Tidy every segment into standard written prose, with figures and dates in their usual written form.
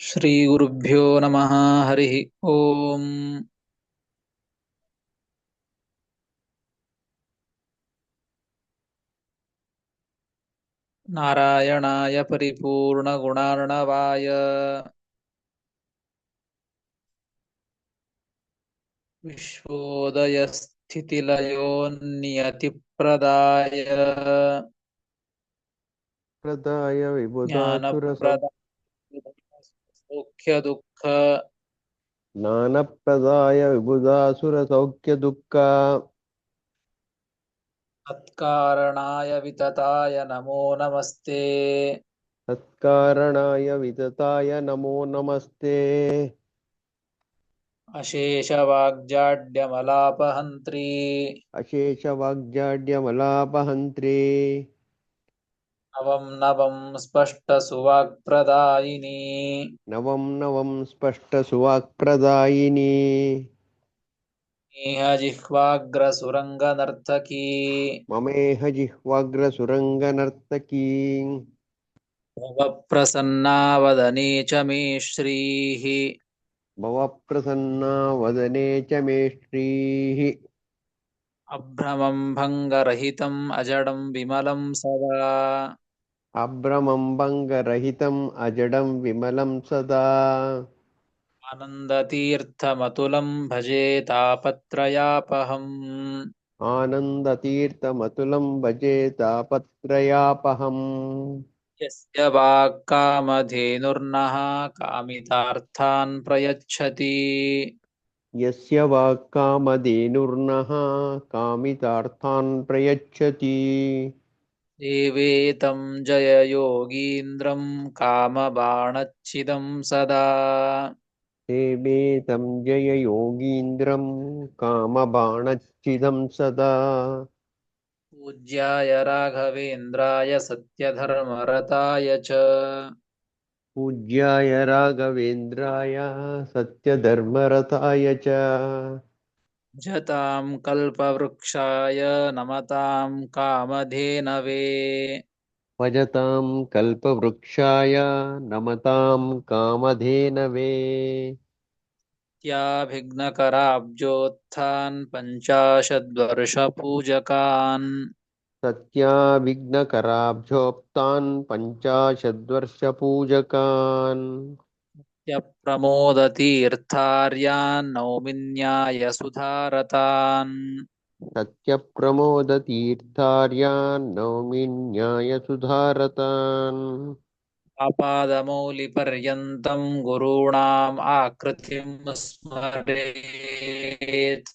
श्रीगुरुभ्यो नमः। हरिः ओम्। नारायणाय परिपूर्णगुणार्णवाय विश्वोदयस्थितिलयोन्नियतिप्रदाय प्रदाय विबुधासुरसौख्यदुःख ज्ञानप्रदाय सौख्यदुःख ज्ञानप्रदाय विबुधासुरसौख्यदुःख तत्कारणाय वितताय नमो नमस्ते। तत्कारणाय वितताय नमो नमस्ते। अशेषवाग्जाड्यमलापहन्त्री अशेषवाग्जाड्यमलापहन्त्री नवं नवं स्पष्टसुवाक्प्रदायिनी नवं नवं स्पष्टसुवाक्प्रदायिनी जिह्वाग्रसुरङ्गनर्तकी ममेह जिह्वाग्रसुरङ्गनर्तकी भवप्रसन्ना वदने च मे श्रीः भवप्रसन्ना वदने च मे श्रीः अभ्रमं भङ्गरहितम् अजडं विमलं सदा अभ्रमं भङ्गरहितम् अजडं विमलं सदा आनन्दतीर्थमतुलं भजे तापत्रयापहम् आनन्दतीर्थमतुलं भजे तापत्रयापहम् यस्य वाक्कामधेनुर्नः कामितार्थान् प्रयच्छति यस्य वाक्कामधेनुर्नः कामितार्थान् प्रयच्छति देवेतं जययोगीन्द्रं कामबाणच्छिदं सदा सेवे तं जययोगीन्द्रं कामबाणच्छिदं सदा पूज्याय राघवेन्द्राय सत्यधर्मरताय च पूज्याय राघवेन्द्राय सत्यधर्मरताय च जतां कल्पवृक्षाय नमतां कामधेनवे भजतां कल्पवृक्षाय नमतां कामधेनवे त्याभिघ्नकराब्जोत्थान् पञ्चाशद्वर्षपूजकान् सत्याविघ्नकराब्जोक्तान् पञ्चाशद्वर्षपूजकान् त्यप्रमोदतीर्थार्यान् नौमिन्यायसुधारतान् सत्यप्रमोदतीर्थार्यान् नौमि न्यायसुधारतान् आपादमौलिपर्यन्तं गुरूणाम् आकृतिं स्मरेत्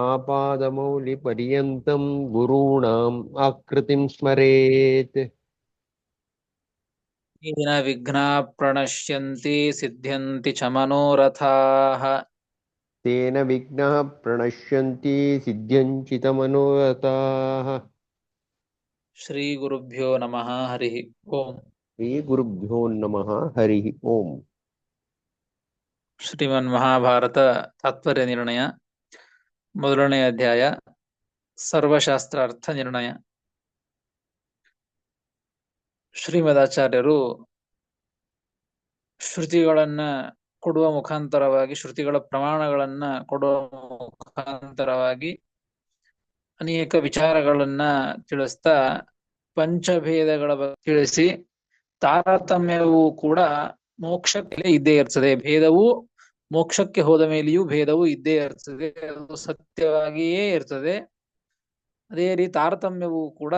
आपादमौलिपर्यन्तं गुरूणाम् आकृतिं स्मरेत् येन विघ्नाः प्रणश्यन्ति सिद्ध्यन्ति च मनोरथाः तेन विघ्नाः प्रणश्यन्ति सिद्ध्यञ्चितमनोरथाः श्रीगुरुभ्यो नमः। हरिः ओम्। श्रीगुरुभ्यो नमः हरिः ओम्। ಶ್ರೀಮನ್ಮಹಾಭಾರತ ತಾತ್ಪರ್ಯ ನಿರ್ಣಯ ಮೊದಲನೇ ಅಧ್ಯಾಯ ಸರ್ವಶಾಸ್ತ್ರ ಅರ್ಥ ನಿರ್ಣಯ. ಶ್ರೀಮದಾಚಾರ್ಯರು ಶ್ರುತಿಗಳನ್ನ ಕೊಡುವ ಮುಖಾಂತರವಾಗಿ, ಶ್ರುತಿಗಳ ಪ್ರಮಾಣಗಳನ್ನ ಕೊಡುವ ಮುಖಾಂತರವಾಗಿ ಅನೇಕ ವಿಚಾರಗಳನ್ನ ತಿಳಿಸ್ತಾ ಪಂಚಭೇದಗಳ ಬಗ್ಗೆ ತಿಳಿಸಿ, ತಾರತಮ್ಯವು ಕೂಡ ಮೋಕ್ಷಕ್ಕೆ ಇದ್ದೇ ಇರ್ತದೆ, ಭೇದವು ಮೋಕ್ಷಕ್ಕೆ ಹೋದ ಮೇಲೆಯೂ ಭೇದವು ಇದ್ದೇ ಇರ್ತದೆ, ಅದು ಸತ್ಯವಾಗಿಯೇ ಇರ್ತದೆ. ಅದೇ ರೀತಿ ತಾರತಮ್ಯವು ಕೂಡ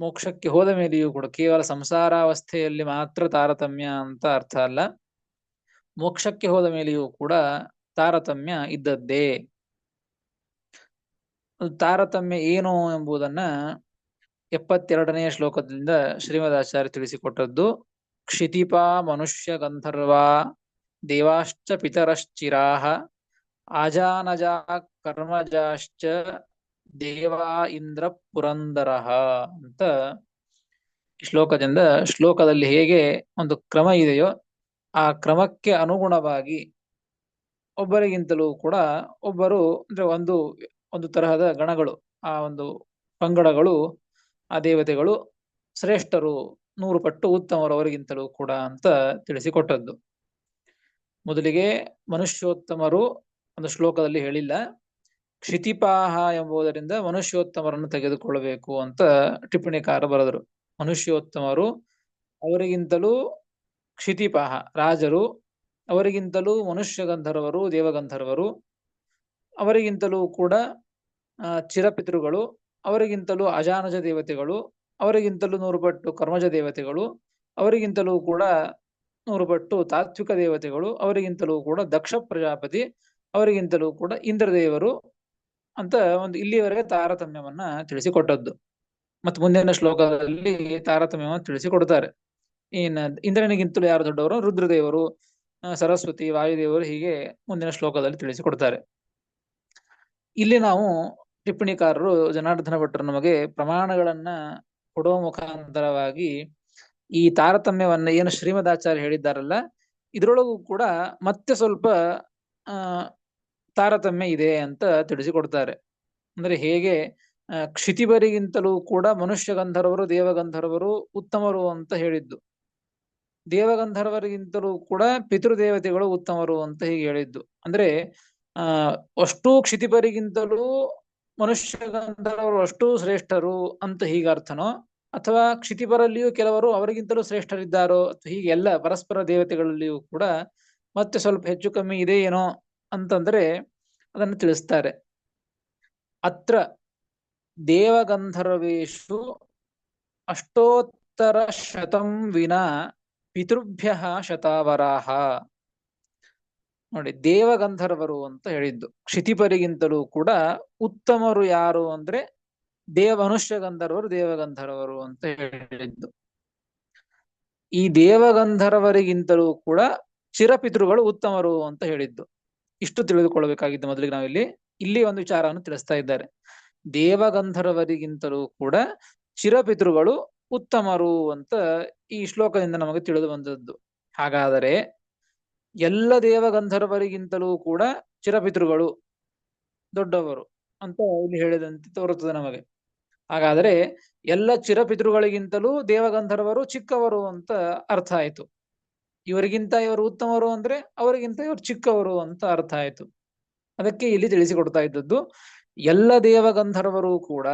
ಮೋಕ್ಷಕ್ಕೆ ಹೋದ ಮೇಲೆಯೂ ಕೂಡ ಕೇವಲ ಸಂಸಾರಾವಸ್ಥೆಯಲ್ಲಿ ಮಾತ್ರ ತಾರತಮ್ಯ ಅಂತ ಅರ್ಥ ಅಲ್ಲ, ಮೋಕ್ಷಕ್ಕೆ ಹೋದ ಮೇಲೆಯೂ ಕೂಡ ತಾರತಮ್ಯ ಇದ್ದದ್ದೇ. ತಾರತಮ್ಯ ಏನು ಎಂಬುದನ್ನ 72ನೇ ಶ್ಲೋಕದಿಂದ ಶ್ರೀಮದಾಚಾರ್ಯ ತಿಳಿಸಿಕೊಟ್ಟದ್ದು. ಕ್ಷಿತಿಪಾ ಮನುಷ್ಯ ಗಂಧರ್ವಾ ದೇವಾಶ್ಚ ಪಿತರಶ್ಚಿರಾಹ ಆಜಾನಜಾ ಕರ್ಮಜಾಶ್ಚ ದೇವಾ ಇಂದ್ರ ಪುರಂದರಃ ಅಂತ ಶ್ಲೋಕದಿಂದ, ಶ್ಲೋಕದಲ್ಲಿ ಹೇಗೆ ಒಂದು ಕ್ರಮ ಇದೆಯೋ ಆ ಕ್ರಮಕ್ಕೆ ಅನುಗುಣವಾಗಿ ಒಬ್ಬರಿಗಿಂತಲೂ ಕೂಡ ಒಬ್ಬರು, ಅಂದ್ರೆ ಒಂದು ಒಂದು ತರಹದ ಗಣಗಳು, ಆ ಒಂದು ಪಂಗಡಗಳು, ಆ ದೇವತೆಗಳು ಶ್ರೇಷ್ಠರು, 100 ಪಟ್ಟು ಉತ್ತಮರು ಅವರಿಗಿಂತಲೂ ಕೂಡ ಅಂತ ತಿಳಿಸಿಕೊಟ್ಟದ್ದು. ಮೊದಲಿಗೆ ಮನುಷ್ಯೋತ್ತಮರು ಒಂದು ಶ್ಲೋಕದಲ್ಲಿ ಹೇಳಿಲ್ಲ, ಕ್ಷಿತಿಪಾಹ ಎಂಬುದರಿಂದ ಮನುಷ್ಯೋತ್ತಮರನ್ನು ತೆಗೆದುಕೊಳ್ಳಬೇಕು ಅಂತ ಟಿಪ್ಪಣಿಕಾರ ಬರೆದರು. ಮನುಷ್ಯೋತ್ತಮರು, ಅವರಿಗಿಂತಲೂ ಕ್ಷಿತಿಪಾಹ ರಾಜರು, ಅವರಿಗಿಂತಲೂ ಮನುಷ್ಯ ಗಂಧರ್ವರು, ದೇವಗಂಧರ್ವರು, ಅವರಿಗಿಂತಲೂ ಕೂಡ ಚಿರಪಿತೃಗಳು, ಅವರಿಗಿಂತಲೂ ಅಜಾನಜ ದೇವತೆಗಳು, ಅವರಿಗಿಂತಲೂ 100 ಪಟ್ಟು ಕರ್ಮಜ ದೇವತೆಗಳು, ಅವರಿಗಿಂತಲೂ ಕೂಡ 100 ಪಟ್ಟು ತಾತ್ವಿಕ ದೇವತೆಗಳು, ಅವರಿಗಿಂತಲೂ ಕೂಡ ದಕ್ಷ ಪ್ರಜಾಪತಿ, ಅವರಿಗಿಂತಲೂ ಕೂಡ ಇಂದ್ರದೇವರು ಅಂತ ಒಂದು ಇಲ್ಲಿಯವರೆಗೆ ತಾರತಮ್ಯವನ್ನ ತಿಳಿಸಿಕೊಟ್ಟದ್ದು. ಮತ್ತು ಮುಂದಿನ ಶ್ಲೋಕದಲ್ಲಿ ತಾರತಮ್ಯವನ್ನು ತಿಳಿಸಿಕೊಡ್ತಾರೆ. ಇಂದ್ರನಿಗಿಂತಲೂ ಯಾರು ದೊಡ್ಡವರು? ರುದ್ರದೇವರು, ಸರಸ್ವತಿ, ವಾಯುದೇವರು, ಹೀಗೆ ಮುಂದಿನ ಶ್ಲೋಕದಲ್ಲಿ ತಿಳಿಸಿಕೊಡ್ತಾರೆ. ಇಲ್ಲಿ ನಾವು ಟಿಪ್ಪಣಿಕಾರರು ಜನಾರ್ದನ ಭಟ್ಟರು ನಮಗೆ ಪ್ರಮಾಣಗಳನ್ನ ಕೊಡುವ ಮುಖಾಂತರವಾಗಿ ಈ ತಾರತಮ್ಯವನ್ನ ಏನು ಶ್ರೀಮದಾಚಾರ್ಯ ಹೇಳಿದ್ದಾರಲ್ಲ, ಇದರೊಳಗೂ ಕೂಡ ಮತ್ತೆ ಸ್ವಲ್ಪ ತಾರತಮ್ಯ ಇದೆ ಅಂತ ತಿಳಿಸಿಕೊಡ್ತಾರೆ. ಅಂದ್ರೆ ಹೇಗೆ ಕ್ಷಿತಿಬರಿಗಿಂತಲೂ ಕೂಡ ಮನುಷ್ಯ ಗಂಧರ್ವರು, ದೇವಗಂಧರ್ವರು ಉತ್ತಮರು ಅಂತ ಹೇಳಿದ್ದು, ದೇವಗಂಧರ್ವರಿಗಿಂತಲೂ ಕೂಡ ಪಿತೃದೇವತೆಗಳು ಉತ್ತಮರು ಅಂತ ಹೀಗೆ ಹೇಳಿದ್ದು. ಅಂದ್ರೆ ಅಷ್ಟೂ ಕ್ಷಿತಿಪರಿಗಿಂತಲೂ ಮನುಷ್ಯ ಗಂಧರ್ವರು ಅಷ್ಟೂ ಶ್ರೇಷ್ಠರು ಅಂತ ಹೀಗೆ ಅರ್ಥನೋ, ಅಥವಾ ಕ್ಷಿತಿಪರಲ್ಲಿಯೂ ಕೆಲವರು ಅವರಿಗಿಂತಲೂ ಶ್ರೇಷ್ಠರಿದ್ದಾರೋ, ಹೀಗೆ ಎಲ್ಲ ಪರಸ್ಪರ ದೇವತೆಗಳಲ್ಲಿಯೂ ಕೂಡ ಮತ್ತೆ ಸ್ವಲ್ಪ ಹೆಚ್ಚು ಕಮ್ಮಿ ಇದೆ ಏನೋ ಅಂತಂದ್ರೆ ಅದನ್ನು ತಿಳಿಸ್ತಾರೆ. ಅತ್ರ ದೇವಗಂಧರ್ವೇಶು ಅಷ್ಟೋತ್ತರ ಶತಂ ವಿನಾ ಪಿತೃಭ್ಯ ಶತಾವರಾಹ. ನೋಡಿ, ದೇವಗಂಧರ್ವರು ಅಂತ ಹೇಳಿದ್ದು. ಕ್ಷಿತಿಪರಿಗಿಂತಲೂ ಕೂಡ ಉತ್ತಮರು ಯಾರು ಅಂದ್ರೆ ಮನುಷ್ಯ ಗಂಧರ್ವರು, ದೇವಗಂಧರ್ವರು ಅಂತ ಹೇಳಿದ್ದು. ಈ ದೇವಗಂಧರ್ವರಿಗಿಂತಲೂ ಕೂಡ ಚಿರಪಿತೃಗಳು ಉತ್ತಮರು ಅಂತ ಹೇಳಿದ್ದು. ಇಷ್ಟು ತಿಳಿದುಕೊಳ್ಳಬೇಕಾಗಿದ್ದು ಮೊದಲಿಗೆ ನಾವಿಲ್ಲಿ ಇಲ್ಲಿ ಒಂದು ವಿಚಾರವನ್ನು ತಿಳಿಸ್ತಾ ಇದ್ದಾರೆ. ದೇವಗಂಧರ್ವರಿಗಿಂತಲೂ ಕೂಡ ಚಿರಪಿತೃಗಳು ಉತ್ತಮರು ಅಂತ ಈ ಶ್ಲೋಕದಿಂದ ನಮಗೆ ತಿಳಿದು ಬಂದದ್ದು. ಹಾಗಾದರೆ ಎಲ್ಲ ದೇವಗಂಧರ್ವರಿಗಿಂತಲೂ ಕೂಡ ಚಿರಪಿತೃಗಳು ದೊಡ್ಡವರು ಅಂತ ಇಲ್ಲಿ ಹೇಳಿದಂತೆ ತೋರುತ್ತದೆ ನಮಗೆ. ಹಾಗಾದರೆ ಎಲ್ಲ ಚಿರಪಿತೃಗಳಿಗಿಂತಲೂ ದೇವಗಂಧರ್ವರು ಚಿಕ್ಕವರು ಅಂತ ಅರ್ಥ ಆಯ್ತು. ಇವರಿಗಿಂತ ಇವರು ಉತ್ತಮರು ಅಂದ್ರೆ ಅವರಿಗಿಂತ ಇವರು ಚಿಕ್ಕವರು ಅಂತ ಅರ್ಥ ಆಯ್ತು. ಅದಕ್ಕೆ ಇಲ್ಲಿ ತಿಳಿಸಿಕೊಡ್ತಾ ಇದ್ದದ್ದು, ಎಲ್ಲ ದೇವಗಂಧರ್ವರು ಕೂಡ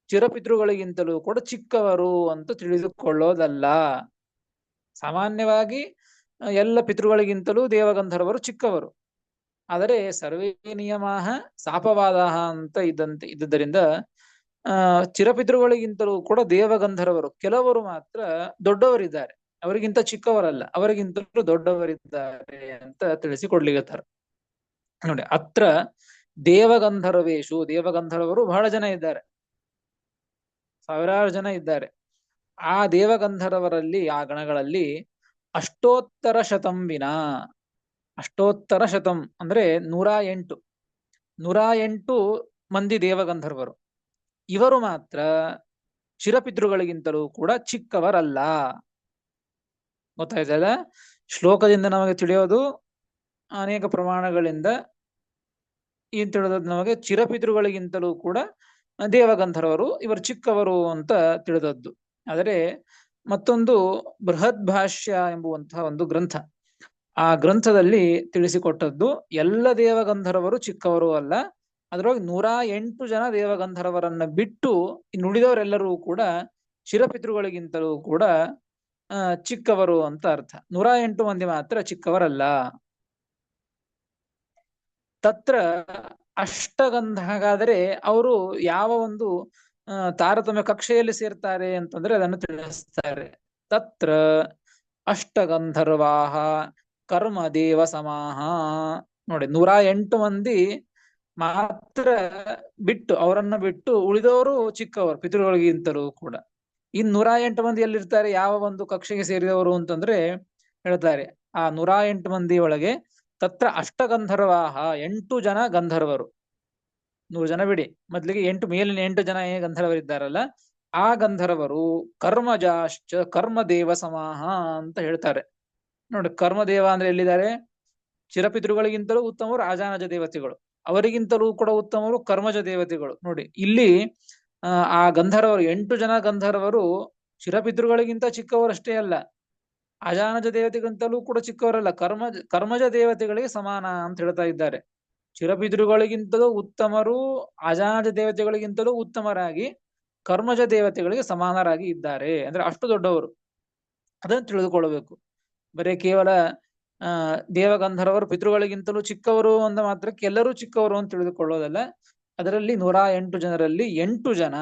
ಚಿರಪಿತೃಗಳಿಗಿಂತಲೂ ಕೂಡ ಚಿಕ್ಕವರು ಅಂತ ತಿಳಿದುಕೊಳ್ಳೋದಲ್ಲ. ಸಾಮಾನ್ಯವಾಗಿ ಎಲ್ಲ ಪಿತೃಗಳಿಗಿಂತಲೂ ದೇವಗಂಧರ್ವರು ಚಿಕ್ಕವರು. ಆದರೆ ಸರ್ವೇ ನಿಯಮಾಹ ಸಾಪವಾದ ಅಂತ ಇದ್ದುದರಿಂದ ಚಿರಪಿತೃಗಳಿಗಿಂತಲೂ ಕೂಡ ದೇವಗಂಧರ್ವರು ಕೆಲವರು ಮಾತ್ರ ದೊಡ್ಡವರಿದ್ದಾರೆ, ಅವರಿಗಿಂತ ಚಿಕ್ಕವರಲ್ಲ, ಅವರಿಗಿಂತಲೂ ದೊಡ್ಡವರಿದ್ದಾರೆ ಅಂತ ತಿಳಿಸಿಕೊಡ್ಲಿಗತ್ತಾರೆ. ನೋಡಿ, ಅತ್ರ ದೇವಗಂಧರ್ವೇಶು, ದೇವಗಂಧರ್ವರು ಬಹಳ ಜನ ಇದ್ದಾರೆ, ಸಾವಿರಾರು ಜನ ಇದ್ದಾರೆ. ಆ ದೇವಗಂಧರ್ವರಲ್ಲಿ, ಆ ಗಣಗಳಲ್ಲಿ ಅಷ್ಟೋತ್ತರ ಶತಂ ವಿನ, ಅಷ್ಟೋತ್ತರ ಶತಂ ಅಂದ್ರೆ 108 ಮಂದಿ ದೇವಗಂಧರ್ವರು. ಇವರು ಮಾತ್ರ ಚಿರಪಿತೃಗಳಿಗಿಂತಲೂ ಕೂಡ ಚಿಕ್ಕವರಲ್ಲ. ಗೊತ್ತಾಯ್ತಲ್ಲ? ಶ್ಲೋಕದಿಂದ ನಮಗೆ ತಿಳಿಯೋದು, ಅನೇಕ ಪ್ರಮಾಣಗಳಿಂದ ಏನ್ ತಿಳಿದದ್ದು ನಮಗೆ, ಚಿರಪಿತೃಗಳಿಗಿಂತಲೂ ಕೂಡ ದೇವಗಂಧರ್ವರು ಇವರು ಚಿಕ್ಕವರು ಅಂತ ತಿಳಿದದ್ದು. ಆದರೆ ಮತ್ತೊಂದು ಬೃಹದ್ ಭಾಷ್ಯ ಎಂಬುವಂತಹ ಒಂದು ಗ್ರಂಥ, ಆ ಗ್ರಂಥದಲ್ಲಿ ತಿಳಿಸಿಕೊಟ್ಟದ್ದು ಎಲ್ಲ ದೇವಗಂಧರ್ವರು ಚಿಕ್ಕವರು ಅಲ್ಲ, ಅದರೊಳಗೆ 108 ಜನ ದೇವಗಂಧರ್ವರನ್ನ ಬಿಟ್ಟು ಇನ್ನುಳಿದವರೆಲ್ಲರೂ ಕೂಡ ಚಿರಪಿತೃಗಳಿಗಿಂತಲೂ ಕೂಡ ಚಿಕ್ಕವರು ಅಂತ ಅರ್ಥ. 108 ಮಂದಿ ಮಾತ್ರ ಚಿಕ್ಕವರಲ್ಲ. ತತ್ರ ಅಷ್ಟಗಂಧ, ಹಾಗಾದರೆ ಅವರು ಯಾವ ಒಂದು ತಾರತಮ್ಯ ಕಕ್ಷೆಯಲ್ಲಿ ಸೇರ್ತಾರೆ ಅಂತಂದ್ರೆ ಅದನ್ನು ತಿಳಿಸ್ತಾರೆ. ತತ್ರ ಅಷ್ಟಗಂಧರ್ವಾಹ ಕರ್ಮ ದೇವ ಸಮಾಹ. ನೋಡಿ, 108 ಮಂದಿ ಮಾತ್ರ ಬಿಟ್ಟು, ಅವರನ್ನ ಬಿಟ್ಟು ಉಳಿದವರು ಚಿಕ್ಕವರು ಪಿತೃಗಳಿಗಿಂತಲೂ ಕೂಡ. ಇನ್ 108 ಮಂದಿ ಎಲ್ಲಿರ್ತಾರೆ, ಯಾವ ಒಂದು ಕಕ್ಷೆಗೆ ಸೇರಿದವರು ಅಂತಂದ್ರೆ ಹೇಳ್ತಾರೆ, ಆ 108 ಮಂದಿ ಒಳಗೆ ತತ್ರ ಅಷ್ಟಗಂಧರ್ವಾಹ 8 ಜನ ಗಂಧರ್ವರು. 100 ಜನ ಬಿಡಿ, ಮೊದ್ಲಿಗೆ ಮೇಲಿನ 8 ಜನ ಗಂಧರ್ವರಿದ್ದಾರಲ್ಲ, ಆ ಗಂಧರ್ವರು ಕರ್ಮಜಾಶ್ಚ ಕರ್ಮದೇವ ಸಮಾಹ ಅಂತ ಹೇಳ್ತಾರೆ. ನೋಡಿ, ಕರ್ಮದೇವ ಅಂದ್ರೆ ಎಲ್ಲಿದ್ದಾರೆ? ಚಿರಪಿತೃಗಳಿಗಿಂತಲೂ ಉತ್ತಮರು ಆಜಾನಜ ದೇವತೆಗಳು. ಅವರಿಗಿಂತಲೂ ಕೂಡ ಉತ್ತಮರು ಕರ್ಮಜ ದೇವತೆಗಳು. ನೋಡಿ ಇಲ್ಲಿ ಆ ಗಂಧರ್ವರು 8 ಜನ ಗಂಧರ್ವರು ಚಿರಪಿತೃಗಳಿಗಿಂತ ಚಿಕ್ಕವರಷ್ಟೇ ಅಲ್ಲ, ಅಜಾನಜ ದೇವತೆಗಿಂತಲೂ ಕೂಡ ಚಿಕ್ಕವರಲ್ಲ, ಕರ್ಮಜ ದೇವತೆಗಳಿಗೆ ಸಮಾನ ಅಂತ ಹೇಳ್ತಾ ಇದ್ದಾರೆ. ಚಿರಪಿತೃಗಳಿಗಿಂತಲೂ ಉತ್ತಮರು, ಅಜಾನಜ ದೇವತೆಗಳಿಗಿಂತಲೂ ಉತ್ತಮರಾಗಿ ಕರ್ಮಜ ದೇವತೆಗಳಿಗೆ ಸಮಾನರಾಗಿ ಇದ್ದಾರೆ. ಅಂದ್ರೆ ಅಷ್ಟು ದೊಡ್ಡವರು, ಅದನ್ನು ತಿಳಿದುಕೊಳ್ಳಬೇಕು. ಬರೀ ಕೇವಲ ದೇವಗಂಧರ್ವರು ಪಿತೃಗಳಿಗಿಂತಲೂ ಚಿಕ್ಕವರು ಅಂದ ಮಾತ್ರಕ್ಕೆ ಎಲ್ಲರೂ ಚಿಕ್ಕವರು ಅಂತ ತಿಳಿದುಕೊಳ್ಳೋದಲ್ಲ. ಅದರಲ್ಲಿ 108 ಜನರಲ್ಲಿ 8 ಜನ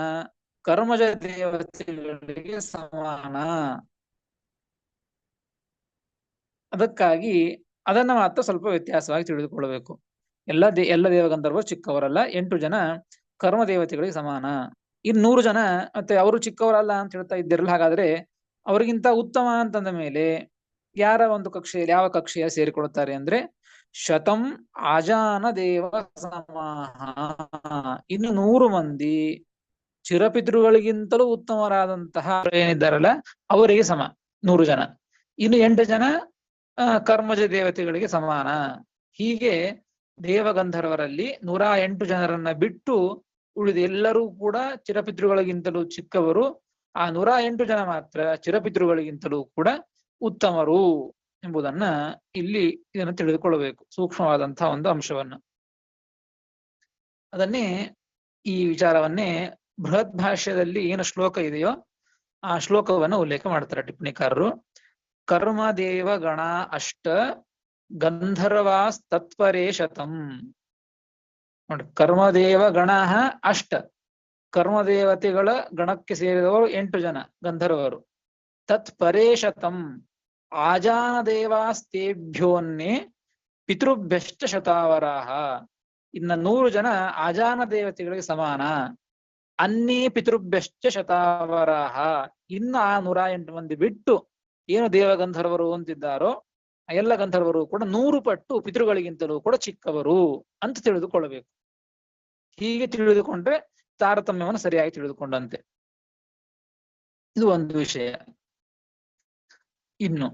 ಕರ್ಮಜ ದೇವತೆಗಳಿಗೆ ಸಮಾನ. ಅದಕ್ಕಾಗಿ ಅದನ್ನ ಮಾತ್ರ ಸ್ವಲ್ಪ ವ್ಯತ್ಯಾಸವಾಗಿ ತಿಳಿದುಕೊಳ್ಳಬೇಕು. ಎಲ್ಲ ದೇವಗಂಧರ್ವರು ಚಿಕ್ಕವರಲ್ಲ, 8 ಜನ ಕರ್ಮ ದೇವತೆಗಳಿಗೆ ಸಮಾನ. ಇನ್ನು 100 ಜನ ಮತ್ತೆ ಅವರು ಚಿಕ್ಕವರಲ್ಲ ಅಂತ ಹೇಳ್ತಾ ಇದ್ದಿರಲ್ಲ. ಹಾಗಾದ್ರೆ ಅವರಿಗಿಂತ ಉತ್ತಮ ಅಂತಂದ ಮೇಲೆ ಯಾರ ಒಂದು ಕಕ್ಷೆಯಲ್ಲಿ ಯಾವ ಕಕ್ಷೆಯ ಸೇರಿಕೊಳ್ತಾರೆ ಅಂದ್ರೆ ಶತಂ ಆಜಾನ ದೇವ ಸಮಾಹ. ಇನ್ನು 100 ಮಂದಿ ಚಿರಪಿತೃಗಳಿಗಿಂತಲೂ ಉತ್ತಮರಾದಂತಹ ಏನಿದ್ದಾರಲ್ಲ ಅವರಿಗೆ ಸಮ 100 ಜನ. ಇನ್ನು 8 ಜನ ಕರ್ಮಜ ದೇವತೆಗಳಿಗೆ ಸಮಾನ. ಹೀಗೆ ದೇವಗಂಧರ್ವರಲ್ಲಿ 108 ಜನರನ್ನ ಬಿಟ್ಟು ಉಳಿದ ಎಲ್ಲರೂ ಕೂಡ ಚಿರಪಿತೃಗಳಿಗಿಂತಲೂ ಚಿಕ್ಕವರು. ಆ 108 ಜನ ಮಾತ್ರ ಚಿರಪಿತೃಗಳಿಗಿಂತಲೂ ಕೂಡ ಉತ್ತಮರು ಎಂಬುದನ್ನ ಇಲ್ಲಿ ಇದನ್ನು ತಿಳಿದುಕೊಳ್ಳಬೇಕು, ಸೂಕ್ಷ್ಮವಾದಂತಹ ಒಂದು ಅಂಶವನ್ನ. ಅದನ್ನೇ ಈ ವಿಚಾರವನ್ನೇ ಬೃಹತ್ ಭಾಷ್ಯದಲ್ಲಿ ಏನು ಶ್ಲೋಕ ಇದೆಯೋ ಆ ಶ್ಲೋಕವನ್ನು ಉಲ್ಲೇಖ ಮಾಡ್ತಾರೆ ಟಿಪ್ಪಣಿಕಾರರು. ಕರ್ಮದೇವ ಗಣ ಅಷ್ಟ ಗಂಧರ್ವಾಸ್ ತತ್ಪರೇ ಶತಂ. ನೋಡಿ, ಕರ್ಮದೇವ ಗಣ ಅಷ್ಟ, ಕರ್ಮದೇವತೆಗಳ ಗಣಕ್ಕೆ ಸೇರಿದವರು 8 ಜನ ಗಂಧರ್ವರು. ತತ್ಪರೇ ಶತಂ ಆಜಾನ ದೇವಾಸ್ತೇಭ್ಯೋನ್ನೇ ಪಿತೃಭ್ಯಶ್ಚ ಶತಾವರಾಹ. ಇನ್ನ 100 ಜನ ಆಜಾನ ದೇವತೆಗಳಿಗೆ ಸಮಾನ. ಅನ್ನೇ ಪಿತೃಭ್ಯಶ್ಚ ಶತಾವರಾಹ. ಇನ್ನು ಆ 108 ಮಂದಿ ಬಿಟ್ಟು ಏನು ದೇವಗಂಧರ್ವರು ಅಂತಿದ್ದಾರೋ ಆ ಎಲ್ಲ ಗಂಧರ್ವರು ಕೂಡ 100 ಪಟ್ಟು ಪಿತೃಗಳಿಗಿಂತಲೂ ಕೂಡ ಚಿಕ್ಕವರು ಅಂತ ತಿಳಿದುಕೊಳ್ಳಬೇಕು. ಹೀಗೆ ತಿಳಿದುಕೊಂಡ್ರೆ ತಾರತಮ್ಯವನ್ನು ಸರಿಯಾಗಿ ತಿಳಿದುಕೊಂಡಂತೆ. ಇದು ಒಂದು ವಿಷಯ. ಇನ್ನು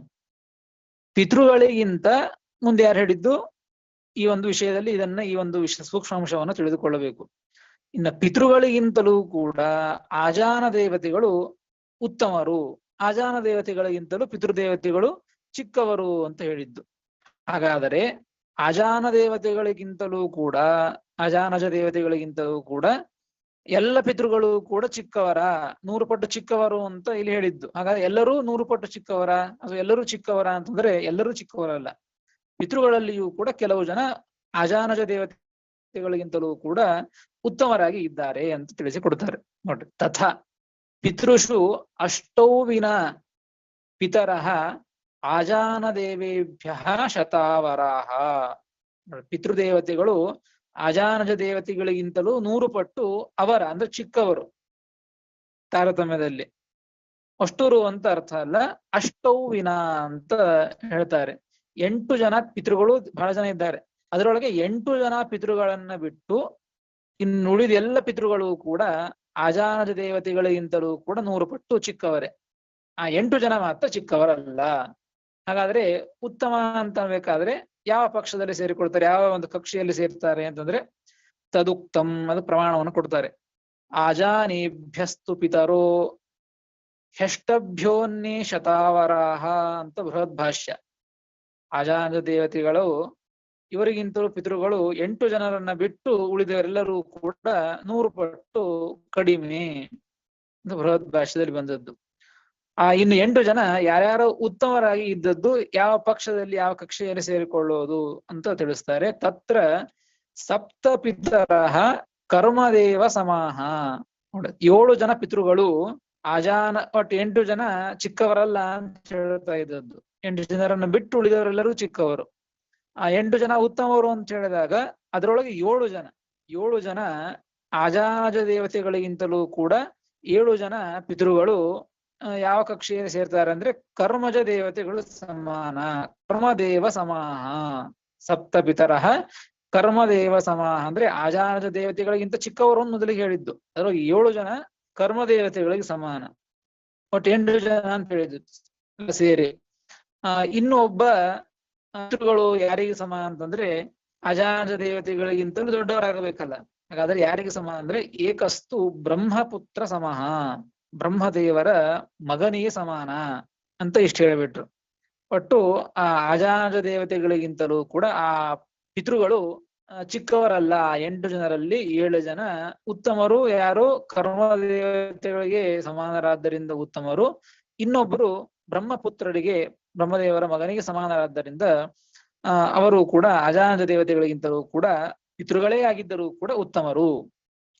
ಪಿತೃಗಳಿಗಿಂತ ಮುಂದೆ ಯಾರು ಹೇಳಿದ್ದು ಈ ಒಂದು ವಿಷಯದಲ್ಲಿ ಈ ಒಂದು ಸೂಕ್ಷ್ಮಾಂಶವನ್ನು ತಿಳಿದುಕೊಳ್ಳಬೇಕು. ಇನ್ನು ಪಿತೃಗಳಿಗಿಂತಲೂ ಕೂಡ ಆಜಾನ ದೇವತೆಗಳು ಉತ್ತಮರು, ಆಜಾನ ದೇವತೆಗಳಿಗಿಂತಲೂ ಪಿತೃದೇವತೆಗಳು ಚಿಕ್ಕವರು ಅಂತ ಹೇಳಿದ್ದು. ಹಾಗಾದರೆ ಅಜಾನ ದೇವತೆಗಳಿಗಿಂತಲೂ ಕೂಡ ಅಜಾನಜ ದೇವತೆಗಳಿಗಿಂತಲೂ ಕೂಡ ಎಲ್ಲ ಪಿತೃಗಳು ಕೂಡ ಚಿಕ್ಕವರ, 100 ಪಟ್ಟು ಚಿಕ್ಕವರು ಅಂತ ಇಲ್ಲಿ ಹೇಳಿದ್ದು. ಹಾಗಾದ್ರೆ ಎಲ್ಲರೂ 100 ಪಟ್ಟು ಚಿಕ್ಕವರ ಅಥವಾ ಎಲ್ಲರೂ ಚಿಕ್ಕವರ ಅಂತಂದ್ರೆ ಎಲ್ಲರೂ ಚಿಕ್ಕವರಲ್ಲ. ಪಿತೃಗಳಲ್ಲಿಯೂ ಕೂಡ ಕೆಲವು ಜನ ಅಜಾನಜ ದೇವತೆಗಳಿಗಿಂತಲೂ ಕೂಡ ಉತ್ತಮರಾಗಿ ಇದ್ದಾರೆ ಅಂತ ತಿಳಿಸಿಕೊಡ್ತಾರೆ. ನೋಡ್ರಿ, ತಥಾ ಪಿತೃಷು ಅಷ್ಟೌ ವಿನ ಪಿತರಃ ಆಜಾನ ದೇವೇಭ್ಯ ಶತಾವರಾಹ. ಪಿತೃದೇವತೆಗಳು ಅಜಾನಜ ದೇವತೆಗಳಿಗಿಂತಲೂ 100 ಪಟ್ಟು ಅವರ ಅಂದ್ರೆ ಚಿಕ್ಕವರು. ತಾರತಮ್ಯದಲ್ಲಿ ಅಷ್ಟೂರು ಅಂತ ಅರ್ಥ ಅಲ್ಲ, ಅಷ್ಟೌ ವಿನ ಅಂತ ಹೇಳ್ತಾರೆ. 8 ಜನ ಪಿತೃಗಳು ಬಹಳ ಜನ ಇದ್ದಾರೆ, ಅದರೊಳಗೆ 8 ಜನ ಪಿತೃಗಳನ್ನ ಬಿಟ್ಟು ಇನ್ನುಳಿದ ಎಲ್ಲ ಪಿತೃಗಳು ಕೂಡ ಅಜಾನಜ ದೇವತೆಗಳಿಗಿಂತಲೂ ಕೂಡ 100 ಪಟ್ಟು ಚಿಕ್ಕವರೇ. ಆ 8 ಜನ ಮಾತ್ರ ಚಿಕ್ಕವರಲ್ಲ. ಹಾಗಾದ್ರೆ ಉತ್ತಮ ಅಂತ ಬೇಕಾದ್ರೆ ಯಾವ ಪಕ್ಷದಲ್ಲಿ ಸೇರಿಕೊಳ್ತಾರೆ, ಯಾವ ಒಂದು ಕಕ್ಷೆಯಲ್ಲಿ ಸೇರ್ತಾರೆ ಅಂತಂದ್ರೆ ತದುಕ್ತಂ, ಅದು ಪ್ರಮಾಣವನ್ನು ಕೊಡ್ತಾರೆ. ಆಜಾನೇಭ್ಯಸ್ತು ಪಿತರೋ ಹ್ಯಷ್ಟಭ್ಯೋನ್ನೇ ಶತಾವರಾಹ ಅಂತ ಬೃಹತ್ ಭಾಷ್ಯ. ಅಜಾನ ದೇವತೆಗಳು ಇವರಿಗಿಂತಲೂ ಪಿತೃಗಳು 8 ಜನರನ್ನ ಬಿಟ್ಟು ಉಳಿದವರೆಲ್ಲರೂ ಕೂಡ 100 ಪಟ್ಟು ಕಡಿಮೆ ಅಂತ ಬೃಹತ್ ಭಾಷ್ಯದಲ್ಲಿ ಬಂದದ್ದು. ಇನ್ನು 8 ಜನ ಯಾರ್ಯಾರು ಉತ್ತಮರಾಗಿ ಇದ್ದದ್ದು ಯಾವ ಪಕ್ಷದಲ್ಲಿ ಯಾವ ಕಕ್ಷೆಯಲ್ಲಿ ಸೇರಿಕೊಳ್ಳೋದು ಅಂತ ತಿಳಿಸ್ತಾರೆ. ತತ್ರ ಸಪ್ತ ಪಿತರಃ ಕರ್ಮದೇವ ಸಮಾಹ. ನೋಡಿ, 7 ಜನ ಪಿತೃಗಳು ಆಜಾನ, ಒಟ್ಟು 8 ಜನ ಚಿಕ್ಕವರಲ್ಲ ಅಂತ ಹೇಳ್ತಾ ಇದ್ದದ್ದು. 8 ಜನರನ್ನ ಬಿಟ್ಟು ಉಳಿದವರೆಲ್ಲರೂ ಚಿಕ್ಕವರು. ಆ 8 ಜನ ಉತ್ತಮವರು ಅಂತ ಹೇಳಿದಾಗ ಅದರೊಳಗೆ 7 ಜನ ಆಜಾನಜ ದೇವತೆಗಳಿಗಿಂತಲೂ ಕೂಡ 7 ಜನ ಪಿತೃಗಳು ಯಾವ ಕಕ್ಷೆಯಲ್ಲಿ ಸೇರ್ತಾರೆ ಅಂದ್ರೆ ಕರ್ಮಜ ದೇವತೆಗಳು ಸಮಾನ. ಕರ್ಮದೇವ ಸಮಾಹ ಸಪ್ತ ಪಿತರಃ ಕರ್ಮದೇವ ಸಮಾಹ ಅಂದ್ರೆ ಆಜಾನಜ ದೇವತೆಗಳಿಗಿಂತ ಚಿಕ್ಕವರು ಮೊದಲಿಗೆ ಹೇಳಿದ್ದು. ಅದರೊಳಗೆ 7 ಜನ ಕರ್ಮದೇವತೆಗಳಿಗೆ ಸಮಾನ, ಒಟ್ಟು 8 ಜನ ಅಂತ ಹೇಳಿದ್ದು ಸೇರಿ. ಇನ್ನು ಒಬ್ಬ ಪಿತೃಗಳು ಯಾರಿಗೆ ಸಮ ಅಂತಂದ್ರೆ ಅಜಾಜ ದೇವತೆಗಳಿಗಿಂತಲೂ ದೊಡ್ಡವರಾಗಬೇಕಲ್ಲ. ಹಾಗಾದ್ರೆ ಯಾರಿಗೆ ಸಮ ಅಂದ್ರೆ ಏಕಸ್ತು ಬ್ರಹ್ಮಪುತ್ರ ಸಮಃ, ಬ್ರಹ್ಮದೇವರ ಮಗನಿಗೆ ಸಮಾನ ಅಂತ ಇಷ್ಟು ಹೇಳಿಬಿಟ್ರು. ಒಟ್ಟು ಆ ಅಜಾಜ ದೇವತೆಗಳಿಗಿಂತಲೂ ಕೂಡ ಆ ಪಿತೃಗಳು ಚಿಕ್ಕವರಲ್ಲ. 8 ಜನರಲ್ಲಿ 7 ಜನ ಉತ್ತಮರು. ಯಾರು? ಕರ್ಮ ದೇವತೆಗಳಿಗೆ ಸಮಾನರಾದ್ದರಿಂದ ಉತ್ತಮರು. ಇನ್ನೊಬ್ಬರು ಬ್ರಹ್ಮಪುತ್ರರಿಗೆ, ಬ್ರಹ್ಮದೇವರ ಮಗನಿಗೆ ಸಮಾನರಾದ್ದರಿಂದ ಅವರು ಕೂಡ ಅಜಾಜ ದೇವತೆಗಳಿಗಿಂತಲೂ ಕೂಡ ಪಿತೃಗಳೇ ಆಗಿದ್ದರೂ ಕೂಡ ಉತ್ತಮರು.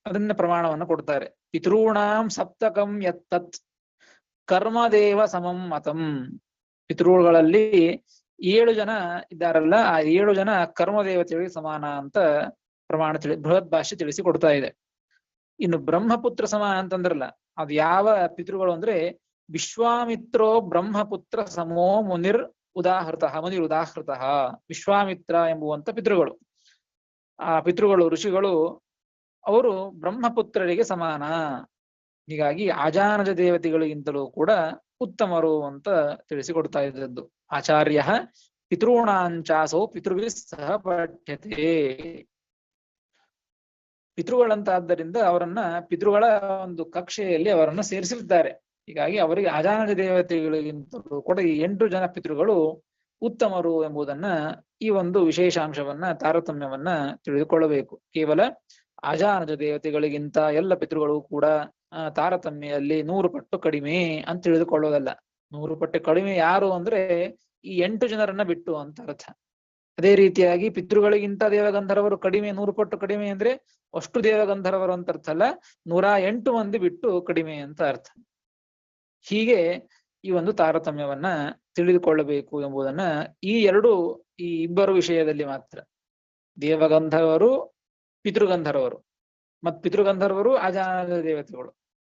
ಅದನ್ನ ಪ್ರಮಾಣವನ್ನು ಕೊಡ್ತಾರೆ. ಪಿತೃಣಾಂ ಸಪ್ತಕಂ ಯತ್ತತ್ ಕರ್ಮದೇವ ಸಮಂ ಮತಂ. ಪಿತೃಗಳಲ್ಲಿ 7 ಜನ ಇದ್ದಾರಲ್ಲ, ಆ 7 ಜನ ಕರ್ಮದೇವತೆಗಳಿಗೆ ಸಮಾನ ಅಂತ ಪ್ರಮಾಣ ಬೃಹತ್ ಭಾಷ್ಯ ತಿಳಿಸಿ ಕೊಡ್ತಾ ಇದೆ. ಇನ್ನು ಬ್ರಹ್ಮಪುತ್ರ ಸಮಾನ ಅಂತಂದ್ರಲ್ಲ, ಅದು ಯಾವ ಪಿತೃಗಳು ಅಂದ್ರೆ ವಿಶ್ವಾಮಿತ್ರೋ ಬ್ರಹ್ಮಪುತ್ರ ಸಮೋ ಮುನಿರ್ ಉದಾಹೃತ. ವಿಶ್ವಾಮಿತ್ರ ಎಂಬುವಂತ ಪಿತೃಗಳು, ಆ ಪಿತೃಗಳು ಋಷಿಗಳು, ಅವರು ಬ್ರಹ್ಮಪುತ್ರರಿಗೆ ಸಮಾನ. ಹೀಗಾಗಿ ಅಜಾನಜ ದೇವತೆಗಳಿಗಿಂತಲೂ ಕೂಡ ಉತ್ತಮರು ಅಂತ ತಿಳಿಸಿಕೊಡ್ತಾ ಇದ್ದದ್ದು. ಆಚಾರ್ಯ ಪಿತೃಣಾಂಚಾಸೋ ಪಿತೃಭಿ ಸಹ ಪಠ್ಯತೆ. ಪಿತೃಗಳಂತಾದ್ದರಿಂದ ಅವರನ್ನ ಪಿತೃಗಳ ಒಂದು ಕಕ್ಷೆಯಲ್ಲಿ ಅವರನ್ನ ಸೇರಿಸಿದ್ದಾರೆ. ಹೀಗಾಗಿ ಅವರಿಗೆ ಅಜಾನಜ ದೇವತೆಗಳಿಗಿಂತಲೂ ಕೂಡ ಈ 8 ಜನ ಪಿತೃಗಳು ಉತ್ತಮರು ಎಂಬುದನ್ನ, ಈ ಒಂದು ವಿಶೇಷಾಂಶವನ್ನ, ತಾರತಮ್ಯವನ್ನ ತಿಳಿದುಕೊಳ್ಳಬೇಕು. ಕೇವಲ ಅಜಾನಜ ದೇವತೆಗಳಿಗಿಂತ ಎಲ್ಲ ಪಿತೃಗಳು ಕೂಡ ತಾರತಮ್ಯದಲ್ಲಿ 100 ಪಟ್ಟು ಕಡಿಮೆ ಅಂತ ತಿಳಿದುಕೊಳ್ಳೋದಲ್ಲ. 100 ಪಟ್ಟು ಕಡಿಮೆ ಯಾರು ಅಂದ್ರೆ ಈ 8 ಜನರನ್ನ ಬಿಟ್ಟು ಅಂತ ಅರ್ಥ. ಅದೇ ರೀತಿಯಾಗಿ ಪಿತೃಗಳಿಗಿಂತ ದೇವಗಂಧರ್ವರು ಕಡಿಮೆ, 100 ಪಟ್ಟು ಕಡಿಮೆ ಅಂದ್ರೆ ಅಷ್ಟು ದೇವಗಂಧರ್ವರು ಅಂತ ಅರ್ಥ ಅಲ್ಲ, 108 ಮಂದಿ ಬಿಟ್ಟು ಕಡಿಮೆ ಅಂತ ಅರ್ಥ. ಹೀಗೆ ಈ ಒಂದು ತಾರತಮ್ಯವನ್ನ ತಿಳಿದುಕೊಳ್ಳಬೇಕು ಎಂಬುದನ್ನ ಈ ಇಬ್ಬರು ವಿಷಯದಲ್ಲಿ ಮಾತ್ರ, ದೇವಗಂಧರ್ವರು, ಪಿತೃಗಂಧರ್ವರು, ಮತ್ ಪಿತೃಗಂಧರ್ವರು ಅಜಾನಜ ದೇವತೆಗಳು,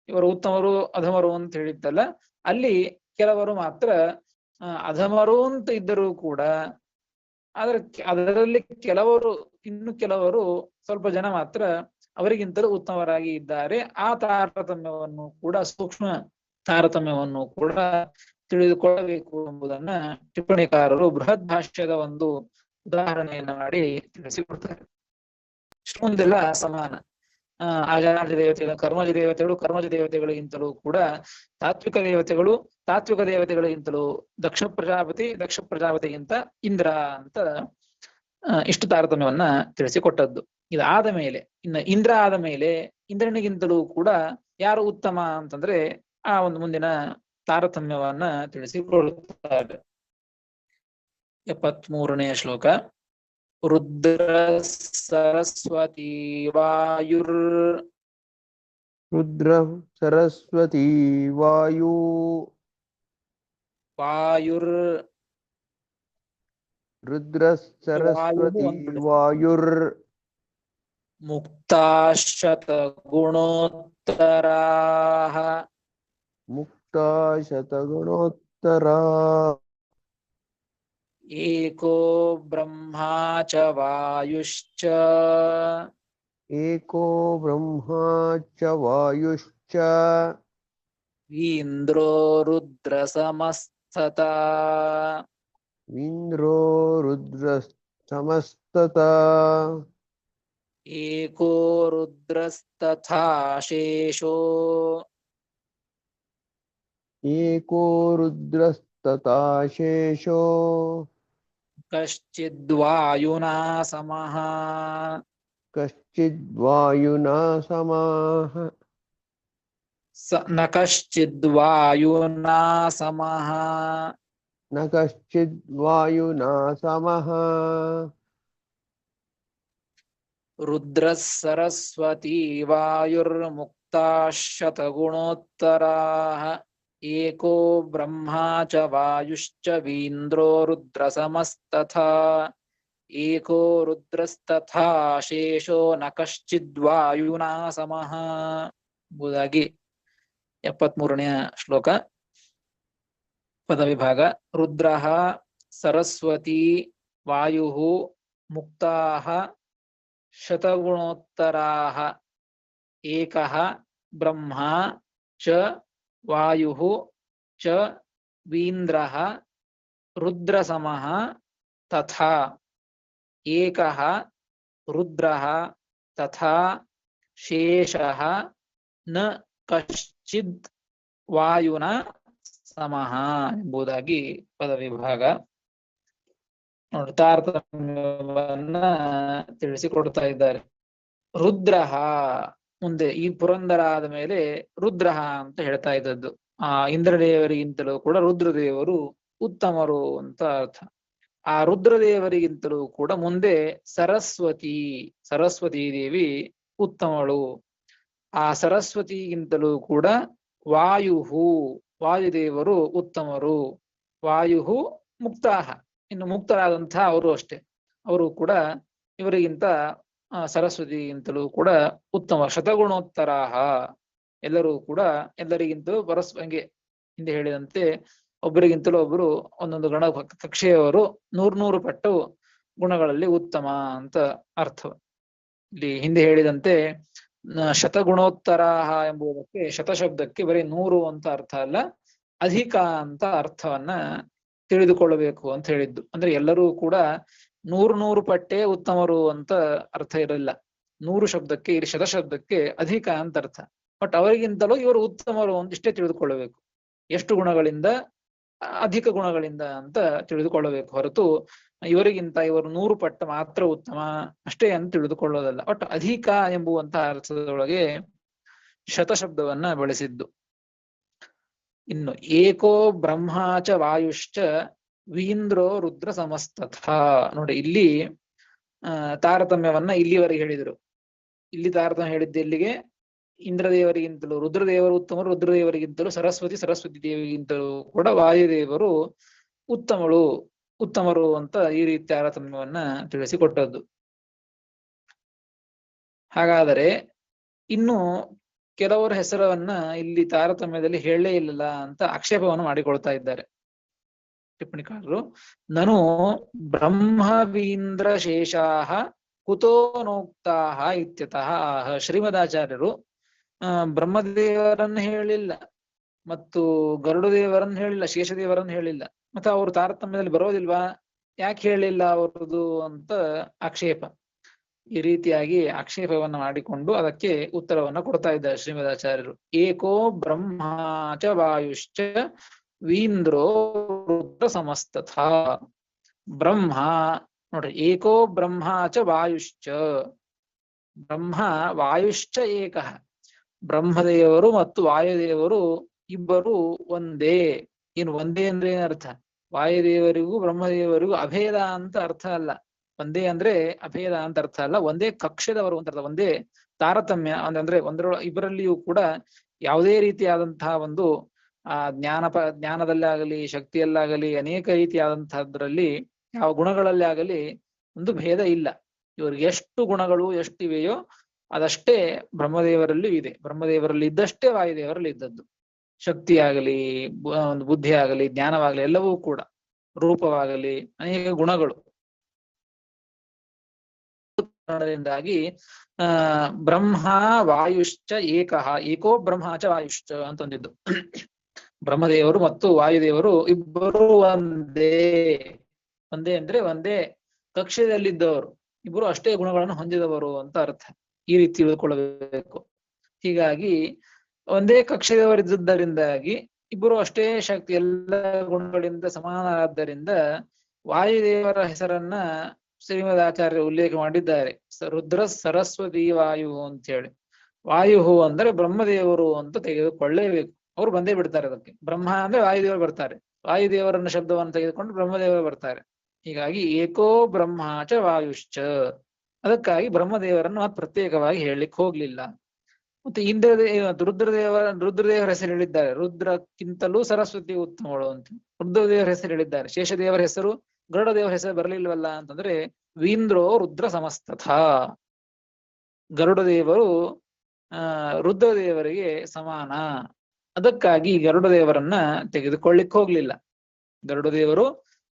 ಇವರು ಉತ್ತಮರು ಅಧಮರು ಅಂತ ಹೇಳಿದ್ದಲ್ಲ, ಅಲ್ಲಿ ಕೆಲವರು ಮಾತ್ರ ಅಧಮರು ಅಂತ ಇದ್ದರೂ ಕೂಡ ಅದರಲ್ಲಿ ಇನ್ನು ಕೆಲವರು ಸ್ವಲ್ಪ ಜನ ಮಾತ್ರ ಅವರಿಗಿಂತಲೂ ಉತ್ತಮರಾಗಿ ಇದ್ದಾರೆ. ಆ ತಾರತಮ್ಯವನ್ನು ಕೂಡ, ಸೂಕ್ಷ್ಮ ತಾರತಮ್ಯವನ್ನು ಕೂಡ ತಿಳಿದುಕೊಳ್ಳಬೇಕು ಎಂಬುದನ್ನ ಟಿಪ್ಪಣಿಕಾರರು ಬೃಹತ್ ಭಾಷ್ಯದ ಒಂದು ಉದಾಹರಣೆಯನ್ನ ಮಾಡಿ ತಿಳಿಸಿಕೊಡ್ತಾರೆ. ಇಷ್ಟೊಂದೆಲ್ಲ ಸಮಾನ. ಅಜಾನಜ ದೇವತೆಗಳು, ಕರ್ಮಜ ದೇವತೆಗಳಿಗಿಂತಲೂ ಕೂಡ ತಾತ್ವಿಕ ದೇವತೆಗಳಿಗಿಂತಲೂ ದಕ್ಷ ಪ್ರಜಾಪತಿಗಿಂತ ಇಂದ್ರ ಅಂತ ಇಷ್ಟು ತಾರತಮ್ಯವನ್ನ ತಿಳಿಸಿಕೊಟ್ಟದ್ದು. ಇದಾದ ಮೇಲೆ ಇಂದ್ರ ಆದ ಮೇಲೆ ಇಂದ್ರನಿಗಿಂತಲೂ ಕೂಡ ಯಾರು ಉತ್ತಮ ಅಂತಂದ್ರೆ ಆ ಒಂದು ಮುಂದಿನ ತಾರತಮ್ಯವನ್ನ ತಿಳಿಸಿಕೊಡುತ್ತಾರೆ. 73ನೇ ಶ್ಲೋಕ. ರುದ್ರ ಸರಸ್ವತಿ ವಾಯುರ್ ಮುಕ್ತಾಶತಗುಣೋತ್ತರಾ ಏಕೋ ಬ್ರಹ್ಮಾ ಚ ವಾಯುಶ್ಚ ಇಂದ್ರೋ ರುದ್ರ ಸಮಸ್ತತಾ ಏಕೋ ರುದ್ರಸ್ತಥಾ ಶೇಷೋ ಕಶ್ಚಿದ್ವಾಯುನಾ ಸಮಃ ನ ಕಶ್ಚಿದ್ವಾಯುನಾ ಸಮಃ ರುದ್ರ ಸರಸ್ವತಿ ವಾಯುರ್ಮುಕ್ತಾಶತಗುಣೋತ್ತರಾಃ ಏಕೋ ಬ್ರಹ್ಮಾ ಚ ವಾಯುಶ್ಚ ವೀಂದ್ರೋ ರುದ್ರ ಸಮಸ್ತಥಾ ಏಕೋ ರುದ್ರಸ್ತಥಾ ಶೇಷೋ ನ ಕಶ್ಚಿದ್ವಾಯುನಾ ಸಮಃ ಎಂಬುದಾಗಿ 73ನೇ ಶ್ಲೋಕ. ಪದವಿಭಾಗ. ರುದ್ರಃ ಸರಸ್ವತಿ ವಾಯುಃ ಮುಕ್ತಾಃ ಶತಗುಣೋತ್ತರಾಃ ಏಕಃ ಬ್ರಹ್ಮ ಚ ವಾಯುಃ ಚ ವೀಂದ್ರಃ ರುದ್ರಸಮಃ ತಥಾ ಏಕಃ ರುದ್ರಃ ತಥಾ ಶೇಷಃ ನ ಕಶ್ಚಿದ್ ವಾಯುನ ಸಮಃ ಎಂಬುದಾಗಿ ಪದವಿಭಾಗ ನೋಡಿ ತಾರತಮ್ಯವನ್ನ ತಿಳಿಸಿಕೊಡ್ತಾ ಇದ್ದಾರೆ. ರುದ್ರಃ ಮುಂದೆ ಈ ಪುರಂದರ ಆದ ಮೇಲೆ ರುದ್ರಃ ಅಂತ ಹೇಳ್ತಾ ಇದ್ದದ್ದು. ಇಂದ್ರದೇವರಿಗಿಂತಲೂ ಕೂಡ ರುದ್ರದೇವರು ಉತ್ತಮರು ಅಂತ ಅರ್ಥ. ಆ ರುದ್ರದೇವರಿಗಿಂತಲೂ ಕೂಡ ಮುಂದೆ ಸರಸ್ವತಿ ದೇವಿ ಉತ್ತಮಳು. ಆ ಸರಸ್ವತಿಗಿಂತಲೂ ಕೂಡ ವಾಯುದೇವರು ಉತ್ತಮರು. ವಾಯು ಮುಕ್ತಾಹ, ಇನ್ನು ಮುಕ್ತರಾದಂತಹ ಅವರು ಅಷ್ಟೇ, ಅವರು ಕೂಡ ಇವರಿಗಿಂತ ಸರಸ್ವತಿಗಿಂತಲೂ ಕೂಡ ಉತ್ತಮ. ಶತಗುಣೋತ್ತರಾಹ, ಎಲ್ಲರೂ ಕೂಡ ಎಲ್ಲರಿಗಿಂತಲೂ ಹಂಗೆ ಹಿಂದೆ ಹೇಳಿದಂತೆ ಒಬ್ಬರಿಗಿಂತಲೂ ಒಬ್ಬರು ಒಂದೊಂದು ಗಣ ಕಕ್ಷೆಯವರು 100 ಪಟ್ಟು ಗುಣಗಳಲ್ಲಿ ಉತ್ತಮ ಅಂತ ಅರ್ಥ. ಇಲ್ಲಿ ಹಿಂದೆ ಹೇಳಿದಂತೆ ಶತಗುಣೋತ್ತರಾಹ ಎಂಬುದಕ್ಕೆ ಶತಶಬ್ದಕ್ಕೆ ಬರೀ 100 ಅಂತ ಅರ್ಥ ಅಲ್ಲ, ಅಧಿಕ ಅಂತ ಅರ್ಥವನ್ನ ತಿಳಿದುಕೊಳ್ಳಬೇಕು ಅಂತ ಹೇಳಿದ್ದು. ಅಂದ್ರೆ ಎಲ್ಲರೂ ಕೂಡ 100 ಪಟ್ಟೆ ಉತ್ತಮರು ಅಂತ ಅರ್ಥ ಇರಲಿಲ್ಲ. 100 ಶಬ್ದಕ್ಕೆ ಇಲ್ಲಿ ಶತಶಬ್ದಕ್ಕೆ ಅಧಿಕ ಅಂತ ಅರ್ಥ. ಬಟ್ ಅವರಿಗಿಂತಲೂ ಇವರು ಉತ್ತಮರು ಅಂತ ಇಷ್ಟೇ ತಿಳಿದುಕೊಳ್ಳಬೇಕು. ಎಷ್ಟು ಗುಣಗಳಿಂದ? ಅಧಿಕ ಗುಣಗಳಿಂದ ಅಂತ ತಿಳಿದುಕೊಳ್ಳಬೇಕು ಹೊರತು ಇವರಿಗಿಂತ ಇವರು 100 ಪಟ್ಟು ಮಾತ್ರ ಉತ್ತಮ ಅಷ್ಟೇ ಅಂತ ತಿಳಿದುಕೊಳ್ಳೋದಲ್ಲ. ಬಟ್ ಅಧಿಕ ಎಂಬುವಂತಹ ಅರ್ಥದೊಳಗೆ ಶತಶಬ್ದವನ್ನ ಬಳಸಿದ್ದು. ಇನ್ನು ಏಕೋ ಬ್ರಹ್ಮಾಚ ವಾಯುಶ್ಚ ವೀಂದ್ರೋ ರುದ್ರ ಸಮಸ್ತಥ. ನೋಡಿ ಇಲ್ಲಿ ತಾರತಮ್ಯವನ್ನ ಇಲ್ಲಿವರೆಗೆ ಹೇಳಿದರು. ಇಲ್ಲಿ ತಾರತಮ್ಯ ಹೇಳಿದ್ದು ಎಲ್ಲಿಗೆ? ಇಂದ್ರದೇವರಿಗಿಂತಲೂ ರುದ್ರದೇವರು ಉತ್ತಮರು, ರುದ್ರದೇವರಿಗಿಂತಲೂ ಸರಸ್ವತಿ ದೇವಿಗಿಂತಲೂ ಕೂಡ ವಾಯುದೇವರು ಉತ್ತಮರು ಅಂತ ಈ ರೀತಿ ತಾರತಮ್ಯವನ್ನ ತಿಳಿಸಿಕೊಟ್ಟದ್ದು. ಹಾಗಾದರೆ ಇನ್ನು ಕೆಲವರ ಹೆಸರನ್ನ ಇಲ್ಲಿ ತಾರತಮ್ಯದಲ್ಲಿ ಹೇಳಲೇ ಇಲ್ಲಲ್ಲ ಅಂತ ಆಕ್ಷೇಪವನ್ನು ಮಾಡಿಕೊಳ್ತಾ ಇದ್ದಾರೆ ಟಿಪ್ಪಣಿಕಾರರು. ನನು ಬ್ರಹ್ಮವೀಂದ್ರ ಶೇಷಾಹ ಕುತೋ ನೋಕ್ತಾಹ ಇತ್ಯತಃ. ಶ್ರೀಮದಾಚಾರ್ಯರು ಬ್ರಹ್ಮದೇವರನ್ನು ಹೇಳಿಲ್ಲ ಮತ್ತು ಗರುಡದೇವರನ್ನು ಹೇಳಿಲ್ಲ, ಶೇಷದೇವರನ್ನು ಹೇಳಿಲ್ಲ. ಮತ್ತೆ ಅವರು ತಾರತಮ್ಯದಲ್ಲಿ ಬರೋದಿಲ್ವಾ, ಯಾಕೆ ಹೇಳಿಲ್ಲ ಅವರದು ಅಂತ ಆಕ್ಷೇಪ. ಈ ರೀತಿಯಾಗಿ ಆಕ್ಷೇಪವನ್ನ ಮಾಡಿಕೊಂಡು ಅದಕ್ಕೆ ಉತ್ತರವನ್ನ ಕೊಡ್ತಾ ಇದ್ದಾರೆ ಶ್ರೀಮದಾಚಾರ್ಯರು. ಏಕೋ ಬ್ರಹ್ಮಾಚ ವಾಯುಶ್ಚ ವೀಂದ್ರೋ ರುದ್ರ ಸಮಸ್ತಥ. ಬ್ರಹ್ಮ ನೋಡ್ರಿ, ಏಕೋ ಬ್ರಹ್ಮಾಚ ವಾಯುಶ್ಚ, ಬ್ರಹ್ಮ ವಾಯುಶ್ಚ ಏಕಃ, ಬ್ರಹ್ಮದೇವರು ಮತ್ತು ವಾಯುದೇವರು ಇಬ್ಬರು ಒಂದೇ. ಇನ್ನು ಒಂದೇ ಅಂದ್ರೆ ಏನರ್ಥ? ವಾಯುದೇವರಿಗೂ ಬ್ರಹ್ಮದೇವರಿಗೂ ಅಭೇದ ಅಂತ ಅರ್ಥ ಅಲ್ಲ. ಒಂದೇ ಅಂದ್ರೆ ಅಭೇದ ಅಂತ ಅರ್ಥ ಅಲ್ಲ, ಒಂದೇ ಕಕ್ಷದವರು ಅಂತ ಅರ್ಥ. ಒಂದೇ ತಾರತಮ್ಯ ಅಂದ್ರೆ ಇಬ್ಬರಲ್ಲಿಯೂ ಕೂಡ ಯಾವುದೇ ರೀತಿಯಾದಂತಹ ಒಂದು ಜ್ಞಾನದಲ್ಲಾಗಲಿ ಶಕ್ತಿಯಲ್ಲಾಗಲಿ ಅನೇಕ ರೀತಿಯಾದಂತಹದ್ರಲ್ಲಿ ಯಾವ ಗುಣಗಳಲ್ಲಿ ಆಗಲಿ ಒಂದು ಭೇದ ಇಲ್ಲ. ಇವ್ರಿಗೆ ಎಷ್ಟು ಗುಣಗಳು ಎಷ್ಟಿವೆಯೋ ಅದಷ್ಟೇ ಬ್ರಹ್ಮದೇವರಲ್ಲಿ ಇದೆ. ಬ್ರಹ್ಮದೇವರಲ್ಲಿ ಇದ್ದಷ್ಟೇ ವಾಯುದೇವರಲ್ಲಿ ಇದ್ದದ್ದು. ಶಕ್ತಿ ಆಗಲಿ, ಒಂದು ಬುದ್ಧಿ ಆಗಲಿ, ಜ್ಞಾನವಾಗಲಿ, ಎಲ್ಲವೂ ಕೂಡ ರೂಪವಾಗಲಿ ಅನೇಕ ಗುಣಗಳು ಕಾರಣದಿಂದಾಗಿ ಬ್ರಹ್ಮ ವಾಯುಶ್ಚ ಏಕಃ, ಏಕೋ ಬ್ರಹ್ಮಾಚ ವಾಯುಶ್ಚ ಅಂತಂದಿದ್ದು. ಬ್ರಹ್ಮದೇವರು ಮತ್ತು ವಾಯುದೇವರು ಇಬ್ಬರು ಒಂದೇ ಅಂದ್ರೆ ಒಂದೇ ಕಕ್ಷೆಯಲ್ಲಿದ್ದವರು, ಇಬ್ಬರು ಅಷ್ಟೇ ಗುಣಗಳನ್ನು ಹೊಂದಿದವರು ಅಂತ ಅರ್ಥ. ಈ ರೀತಿ ತಿಳ್ಕೊಳ್ಳಬೇಕು. ಹೀಗಾಗಿ ಒಂದೇ ಕಕ್ಷೆಯವರಿದ್ದರಿಂದಾಗಿ ಇಬ್ಬರು ಅಷ್ಟೇ ಶಕ್ತಿ ಎಲ್ಲ ಗುಣಗಳಿಂದ ಸಮಾನರಾದ್ದರಿಂದ ವಾಯುದೇವರ ಹೆಸರನ್ನ ಶ್ರೀಮದಾಚಾರ್ಯ ಉಲ್ಲೇಖ ಮಾಡಿದ್ದಾರೆ. ರುದ್ರ ಸರಸ್ವತಿ ವಾಯು ಅಂತ ಹೇಳಿ. ವಾಯು ಅಂದ್ರೆ ಬ್ರಹ್ಮದೇವರು ಅಂತ ತೆಗೆದುಕೊಳ್ಳೇಬೇಕು. ಅವ್ರು ಬಂದೇ ಬಿಡ್ತಾರೆ ಅದಕ್ಕೆ. ಬ್ರಹ್ಮ ಅಂದ್ರೆ ವಾಯುದೇವರು ಬರ್ತಾರೆ, ವಾಯುದೇವರನ್ನ ಶಬ್ದವನ್ನು ತೆಗೆದುಕೊಂಡು ಬ್ರಹ್ಮದೇವರು ಬರ್ತಾರೆ. ಹೀಗಾಗಿ ಏಕೋ ಬ್ರಹ್ಮಾಚ ವಾಯುಶ್ಚ, ಅದಕ್ಕಾಗಿ ಬ್ರಹ್ಮದೇವರನ್ನು ಪ್ರತ್ಯೇಕವಾಗಿ ಹೇಳಲಿಕ್ಕೆ ಹೋಗ್ಲಿಲ್ಲ. ಮತ್ತೆ ರುದ್ರದೇವರ ಹೆಸರು ಹೇಳಿದ್ದಾರೆ. ರುದ್ರಕ್ಕಿಂತಲೂ ಸರಸ್ವತಿ ಉತ್ತಮಗಳು ಅಂತ ರುದ್ರದೇವರ ಹೆಸರು ಹೇಳಿದ್ದಾರೆ. ಶೇಷದೇವರ ಹೆಸರು, ಗರುಡದೇವರ ಹೆಸರು ಬರಲಿಲ್ವಲ್ಲ ಅಂತಂದ್ರೆ ವೀಂದ್ರೋ ರುದ್ರ ಸಮಸ್ತಥ. ಗರುಡದೇವರು ರುದ್ರದೇವರಿಗೆ ಸಮಾನ, ಅದಕ್ಕಾಗಿ ಗರುಡದೇವರನ್ನ ತೆಗೆದುಕೊಳ್ಳಿಕ್ ಹೋಗ್ಲಿಲ್ಲ. ಗರುಡದೇವರು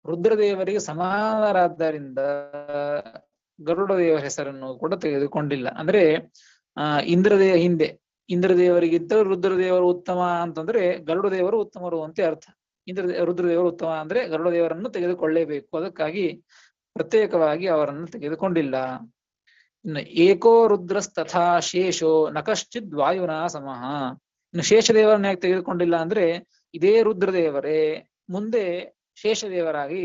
ರುದ್ರದೇವರಿಗೆ ಸಮಾನರಾದ್ದರಿಂದ ಗರುಡದೇವರ ಹೆಸರನ್ನು ಕೂಡ ತೆಗೆದುಕೊಂಡಿಲ್ಲ. ಅಂದ್ರೆ ಇಂದ್ರದೇವರಿಗಿಂತ ರುದ್ರದೇವರು ಉತ್ತಮ ಅಂತಂದ್ರೆ ಗರುಡದೇವರು ಉತ್ತಮರು ಅಂತ ಅರ್ಥ. ರುದ್ರದೇವರು ಉತ್ತಮ ಅಂದ್ರೆ ಗರುಡದೇವರನ್ನು ತೆಗೆದುಕೊಳ್ಳೇಬೇಕು. ಅದಕ್ಕಾಗಿ ಪ್ರತ್ಯೇಕವಾಗಿ ಅವರನ್ನು ತೆಗೆದುಕೊಂಡಿಲ್ಲ. ಇನ್ನು ಏಕೋ ರುದ್ರಸ್ತಥಾ ಶೇಷೋ ನ ಕಶ್ಚಿದ್ ವಾಯುನಾ ಸಮಃ. ಇನ್ನು ಶೇಷದೇವರನ್ನ ಯಾಕೆ ತೆಗೆದುಕೊಂಡಿಲ್ಲ ಅಂದ್ರೆ ಇದೇ ರುದ್ರದೇವರೇ ಮುಂದೆ ಶೇಷದೇವರಾಗಿ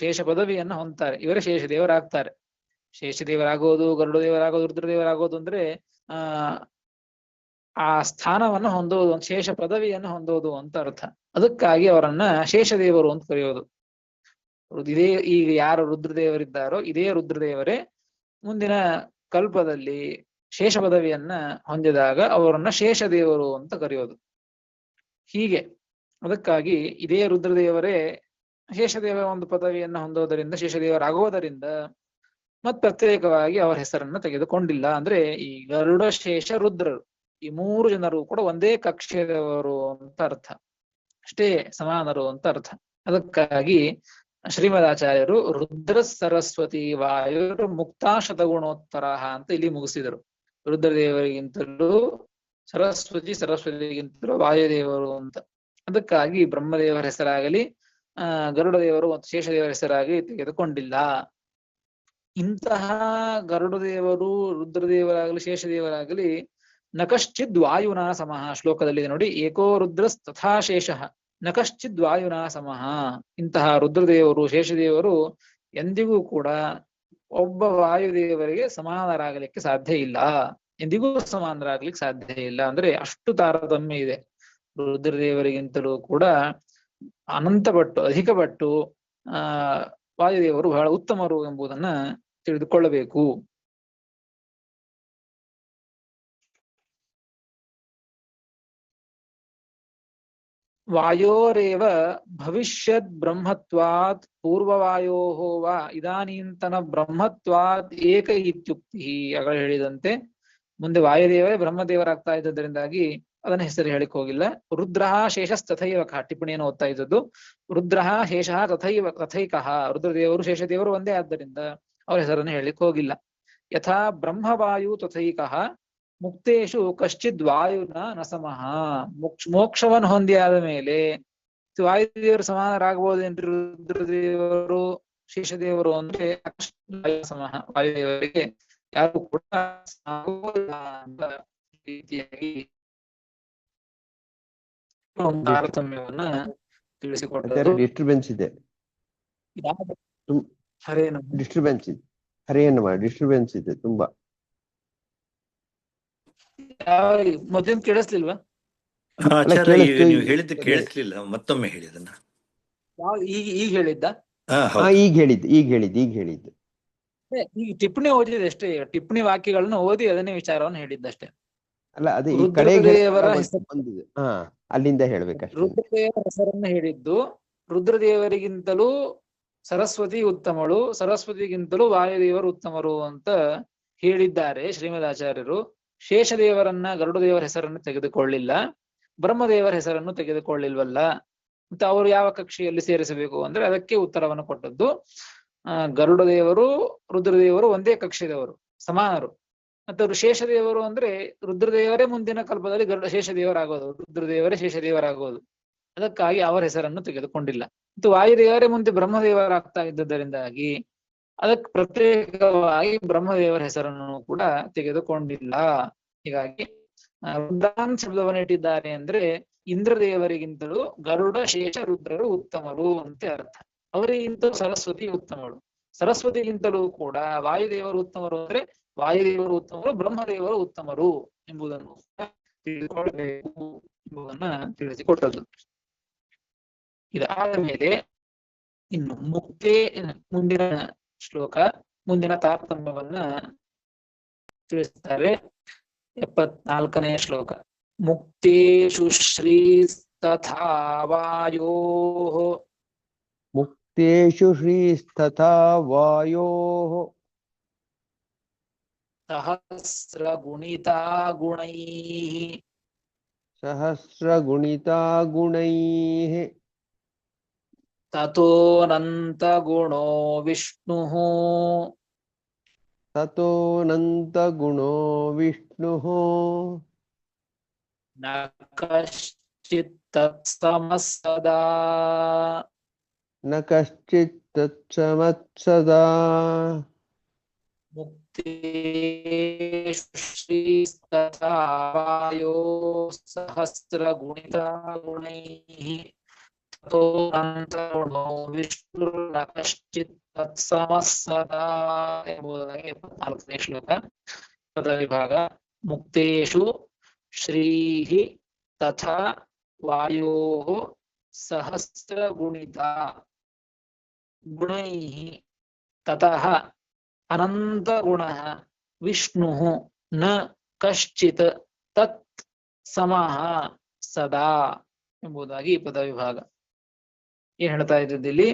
ಶೇಷ ಪದವಿಯನ್ನು ಹೊಂದ್ತಾರೆ. ಇವರೇ ಶೇಷದೇವರಾಗ್ತಾರೆ. ಶೇಷದೇವರಾಗೋದು, ಗರುಡದೇವರಾಗೋದು, ರುದ್ರದೇವರಾಗೋದು ಅಂದ್ರೆ ಆ ಸ್ಥಾನವನ್ನು ಹೊಂದೋದು, ಶೇಷ ಪದವಿಯನ್ನು ಹೊಂದೋದು ಅಂತ ಅರ್ಥ. ಅದಕ್ಕಾಗಿ ಅವರನ್ನ ಶೇಷದೇವರು ಅಂತ ಕರೆಯೋದು. ಇದೇ ಈಗ ಯಾರು ರುದ್ರದೇವರಿದ್ದಾರೋ ಇದೇ ರುದ್ರದೇವರೇ ಮುಂದಿನ ಕಲ್ಪದಲ್ಲಿ ಶೇಷ ಪದವಿಯನ್ನ ಹೊಂದಿದಾಗ ಅವರನ್ನ ಶೇಷದೇವರು ಅಂತ ಕರೆಯೋದು. ಹೀಗೆ ಅದಕ್ಕಾಗಿ ಇದೇ ರುದ್ರದೇವರೇ ಶೇಷದೇವ ಒಂದು ಪದವಿಯನ್ನ ಹೊಂದೋದರಿಂದ, ಶೇಷದೇವರಾಗೋದರಿಂದ ಮತ್ ಪ್ರತ್ಯೇಕವಾಗಿ ಅವರ ಹೆಸರನ್ನ ತೆಗೆದುಕೊಂಡಿಲ್ಲ. ಅಂದ್ರೆ ಈ ಗರುಡ, ಶೇಷ, ರುದ್ರರು ಈ ಮೂರು ಜನರು ಕೂಡ ಒಂದೇ ಕಕ್ಷೆಯವರು ಅಂತ ಅರ್ಥ, ಅಷ್ಟೇ ಸಮಾನರು ಅಂತ ಅರ್ಥ. ಅದಕ್ಕಾಗಿ ಶ್ರೀಮದಾಚಾರ್ಯರು ರುದ್ರ ಸರಸ್ವತಿ ವಾಯುರ್ ಮುಕ್ತಾ ಶತಗುಣೋತ್ತರ ಅಂತ ಇಲ್ಲಿ ಮುಗಿಸಿದರು. ರುದ್ರದೇವರಿಗಿಂತಲೂ ಸರಸ್ವತಿಗಿಂತಲೂ ವಾಯುದೇವರು ಅಂತ. ಅದಕ್ಕಾಗಿ ಬ್ರಹ್ಮದೇವರ ಹೆಸರಾಗಲಿ ಗರುಡದೇವರು ಮತ್ತು ಶೇಷದೇವರ ಹೆಸರಾಗಿ ತೆಗೆದುಕೊಂಡಿಲ್ಲ. ಇಂತಹ ಗರುಡದೇವರು, ರುದ್ರದೇವರಾಗಲಿ ಶೇಷದೇವರಾಗಲಿ ನ ಕಶ್ಚಿದ್ ವಾಯುನಾ ಸಮಃ ಶ್ಲೋಕದಲ್ಲಿದೆ ನೋಡಿ. ಏಕೋ ರುದ್ರ ತಥಾ ಶೇಷಃ ನ ಕಶ್ಚಿದ್ ವಾಯುನಾ ಸಮಃ. ಇಂತಹ ರುದ್ರದೇವರು, ಶೇಷದೇವರು ಎಂದಿಗೂ ಕೂಡ ಒಬ್ಬ ವಾಯುದೇವರಿಗೆ ಸಮಾನರಾಗಲಿಕ್ಕೆ ಸಾಧ್ಯ ಇಲ್ಲ, ಎಂದಿಗೂ ಸಮಾನರಾಗ್ಲಿಕ್ಕೆ ಸಾಧ್ಯ ಇಲ್ಲ. ಅಂದ್ರೆ ಅಷ್ಟು ತಾರತಮ್ಯ ಇದೆ. ರುದ್ರದೇವರಿಗಿಂತಲೂ ಕೂಡ ಅನಂತ ಪಟ್ಟು, ಅಧಿಕ ಪಟ್ಟು ವಾಯುದೇವರು ಬಹಳ ಉತ್ತಮರು ಎಂಬುದನ್ನ ತಿಳಿದುಕೊಳ್ಳಬೇಕು. ವಾಯೋರೇವ ಭವಿಷ್ಯದ್ ಬ್ರಹ್ಮತ್ವಾತ್ ಪೂರ್ವವಾಯೋಹೋ ವಾ ಇದಾನೀಂತನ ಬ್ರಹ್ಮತ್ವಾತ್ ಏಕ ಇತ್ಯುಕ್ತಿ. ಆಗ ಹೇಳಿದಂತೆ ಮುಂದೆ ವಾಯುದೇವರೇ ಬ್ರಹ್ಮದೇವರಾಗ್ತಾ ಇದ್ದದರಿಂದಾಗಿ ಅದನ್ನ ಹೆಸರು ಹೇಳಿಕ್ ಹೋಗಿಲ್ಲ. ರುದ್ರ ಶೇಷಸ್ತಥೈವ ಟಿಪ್ಪಣಿಯನ್ನು ಓದ್ತಾ ಇದ್ದದ್ದು. ರುದ್ರ ಶೇಷ ತಥೈಕಃ. ರುದ್ರದೇವರು ಶೇಷದೇವರು ಒಂದೇ ಆದ್ದರಿಂದ ಅವ್ರ ಹೆಸರನ್ನು ಹೇಳಿಕ್ ಹೋಗಿಲ್ಲ. ಯಥಾ ಬ್ರಹ್ಮವಾಯು ತಥೈಕಃ ಮುಕ್ತೇಶು ಕಶ್ಚಿದ್ ವಾಯುನ ನ ಸಮಃ. ಮೋಕ್ಷವನ್ನು ಹೊಂದಿ ಆದ ಮೇಲೆ ವಾಯುದೇವರು ಸಮಾನರಾಗಬಹುದೇನ್ರಿ ರುದ್ರದೇವರು ಶೇಷದೇವರು ಅಂದ್ರೆ ಸಮಃ ವಾಯುದೇವರಿಗೆ ಯಾರು ಕೂಡ ರೀತಿಯಾಗಿ ತಾರತಮ್ಯವನ್ನ ತಿಳಿಸಿಕೊಟ್ಟರು. ಡಿಸ್ಟರ್ಬೆನ್ಸ್ ಇದೆ, ಡಿಸ್ಟರ್ಬೆನ್ಸ್ ಇದೆ. ಹರೇನು ಮಾಡಿ ಡಿಸ್ಟರ್ಬೆನ್ಸ್ ಇದೆ ತುಂಬಾ. ಮೊದಲಿಂದ ಕೇಳಿಸ್ಲಿಲ್ವಾ? ನೀವು ಹೇಳಿದ್ದು ಕೇಳಿಸ್ಲಿಲ್ಲ, ಮತ್ತೊಮ್ಮೆ ಹೇಳಿದನ್ನ. ಈಗ ಹೇಳಿದ್ದ? ಈಗ ಹೇಳಿದ್ದು ಈಗ ಟಿಪ್ಪಣಿ ಓದಿದೆ ಅಷ್ಟೇ. ಟಿಪ್ಪಣಿ ವಾಕ್ಯಗಳನ್ನ ಓದಿ ಅದನ್ನೇ ವಿಚಾರವನ್ನು ಹೇಳಿದ್ದಷ್ಟೇ. ಅಲ್ಲ, ಅದೇ ಈ ಕಡೆಗೆ ಅಲ್ಲಿಂದ ಹೇಳ್ಬೇಕಷ್ಟೇ. ರುದ್ರದೇವರ ಹೆಸರನ್ನ ಹೇಳಿದ್ದು, ರುದ್ರದೇವರಿಗಿಂತಲೂ ಸರಸ್ವತಿ ಉತ್ತಮಳು, ಸರಸ್ವತಿಗಿಂತಲೂ ವಾಯುದೇವರು ಉತ್ತಮರು ಅಂತ ಹೇಳಿದ್ದಾರೆ ಶ್ರೀಮದಾಚಾರ್ಯರು. ಶೇಷದೇವರನ್ನ, ಗರುಡದೇವರ ಹೆಸರನ್ನು ತೆಗೆದುಕೊಳ್ಳಿಲ್ಲ, ಬ್ರಹ್ಮದೇವರ ಹೆಸರನ್ನು ತೆಗೆದುಕೊಳ್ಳಿಲ್ವಲ್ಲ. ಮತ್ತೆ ಅವರು ಯಾವ ಕಕ್ಷೆಯಲ್ಲಿ ಸೇರಿಸಬೇಕು ಅಂದ್ರೆ ಅದಕ್ಕೆ ಉತ್ತರವನ್ನು ಕೊಟ್ಟದ್ದು. ಗರುಡದೇವರು, ರುದ್ರದೇವರು ಒಂದೇ ಕಕ್ಷೆದವರು, ಸಮಾನರು. ಮತ್ತು ಶೇಷದೇವರು ಅಂದ್ರೆ ರುದ್ರದೇವರೇ ಮುಂದಿನ ಕಲ್ಪದಲ್ಲಿ ಶೇಷದೇವರಾಗೋದು, ರುದ್ರದೇವರೇ ಶೇಷದೇವರಾಗೋದು. ಅದಕ್ಕಾಗಿ ಅವರ ಹೆಸರನ್ನು ತೆಗೆದುಕೊಂಡಿಲ್ಲ. ಮತ್ತು ವಾಯುದೇವರೇ ಮುಂದೆ ಬ್ರಹ್ಮದೇವರಾಗ್ತಾ ಇದ್ದದರಿಂದಾಗಿ ಅದಕ್ಕೆ ಪ್ರತ್ಯೇಕವಾಗಿ ಬ್ರಹ್ಮದೇವರ ಹೆಸರನ್ನು ಕೂಡ ತೆಗೆದುಕೊಂಡಿಲ್ಲ. ಹೀಗಾಗಿ ರುದ್ರಾನ್ ಶಬ್ದವನ್ನು ಇಟ್ಟಿದ್ದಾರೆ ಅಂದ್ರೆ ಇಂದ್ರದೇವರಿಗಿಂತಲೂ ಗರುಡ, ಶೇಷ, ರುದ್ರರು ಉತ್ತಮರು ಅಂತ ಅರ್ಥ. ಅವರಿಗಿಂತಲೂ ಸರಸ್ವತಿ ಉತ್ತಮರು, ಸರಸ್ವತಿಗಿಂತಲೂ ಕೂಡ ವಾಯುದೇವರು ಉತ್ತಮರು ಅಂದ್ರೆ ವಾಯುದೇವರು ಉತ್ತಮರು, ಬ್ರಹ್ಮದೇವರು ಉತ್ತಮರು ಎಂಬುದನ್ನು ತಿಳಿದುಕೊಳ್ಳಬೇಕು ಎಂಬುದನ್ನ ತಿಳಿಸಿಕೊಟ್ಟದ್ದು. ಇದಾದ ಮೇಲೆ ಇನ್ನು ಮುಂದಿನ ಶ್ಲೋಕ, ಮುಂದಿನ ತಾರತಮ್ಯವನ್ನ ತಿಳಿಸ್ತಾರೆ. 74ನೇ ಶ್ಲೋಕ. ಮುಕ್ತೇಷು ಶ್ರೀಸ್ತಥಾ ವಾಯೋಃ, ಮುಕ್ತೇಷು ಶ್ರೀಸ್ತಥಾ ವಾಯೋಃ ಸಹಸ್ರಗುಣಿತಾ ಗುಣೈಃ ತತೋನಂತ ಗುಣೋ ವಿಷ್ಣುಃ ನ ಕಶ್ಚಿತ್ ತತ್ಸಮಃ ಸದಾ. ನ ಕಶ್ಚಿತ್ ತತ್ಸಮತ್ಸದಾ ಮುಕ್ತೇಷು ಶ್ರೀಸ್ತಥಾ ವಾಯೋ ಸಹಸ್ರಗುಣಿತಾ ಗುಣೈಃ ತಥೋऽನಂತಗುಣೋ ವಿಷ್ಣುರ್ನ ಕಶ್ಚಿತ್ ತತ್ಸಮಃ ಸದಾ ಎಂಬುದಾಗಿ 74ನೇ ಶ್ಲೋಕ. ಪದವಿಭಾಗ. ಮುಕ್ತೇಷು ಶ್ರೀಃ ತಥಾ ವಾಯೋಃ ಸಹಸ್ರಗುಣಿತಾ ಗುಣೈಃ ತತಃ ಅನಂತಗುಣಃ ವಿಷ್ಣುಃ ನ ಕಶ್ಚಿತ್ ತತ್ ಸಮಃ ಸದಾ ಎಂಬುದಾಗಿ ಪದವಿಭಾಗ. ಏನ್ ಹೇಳ್ತಾ ಇದ್ದಿಲ್ಲಿ?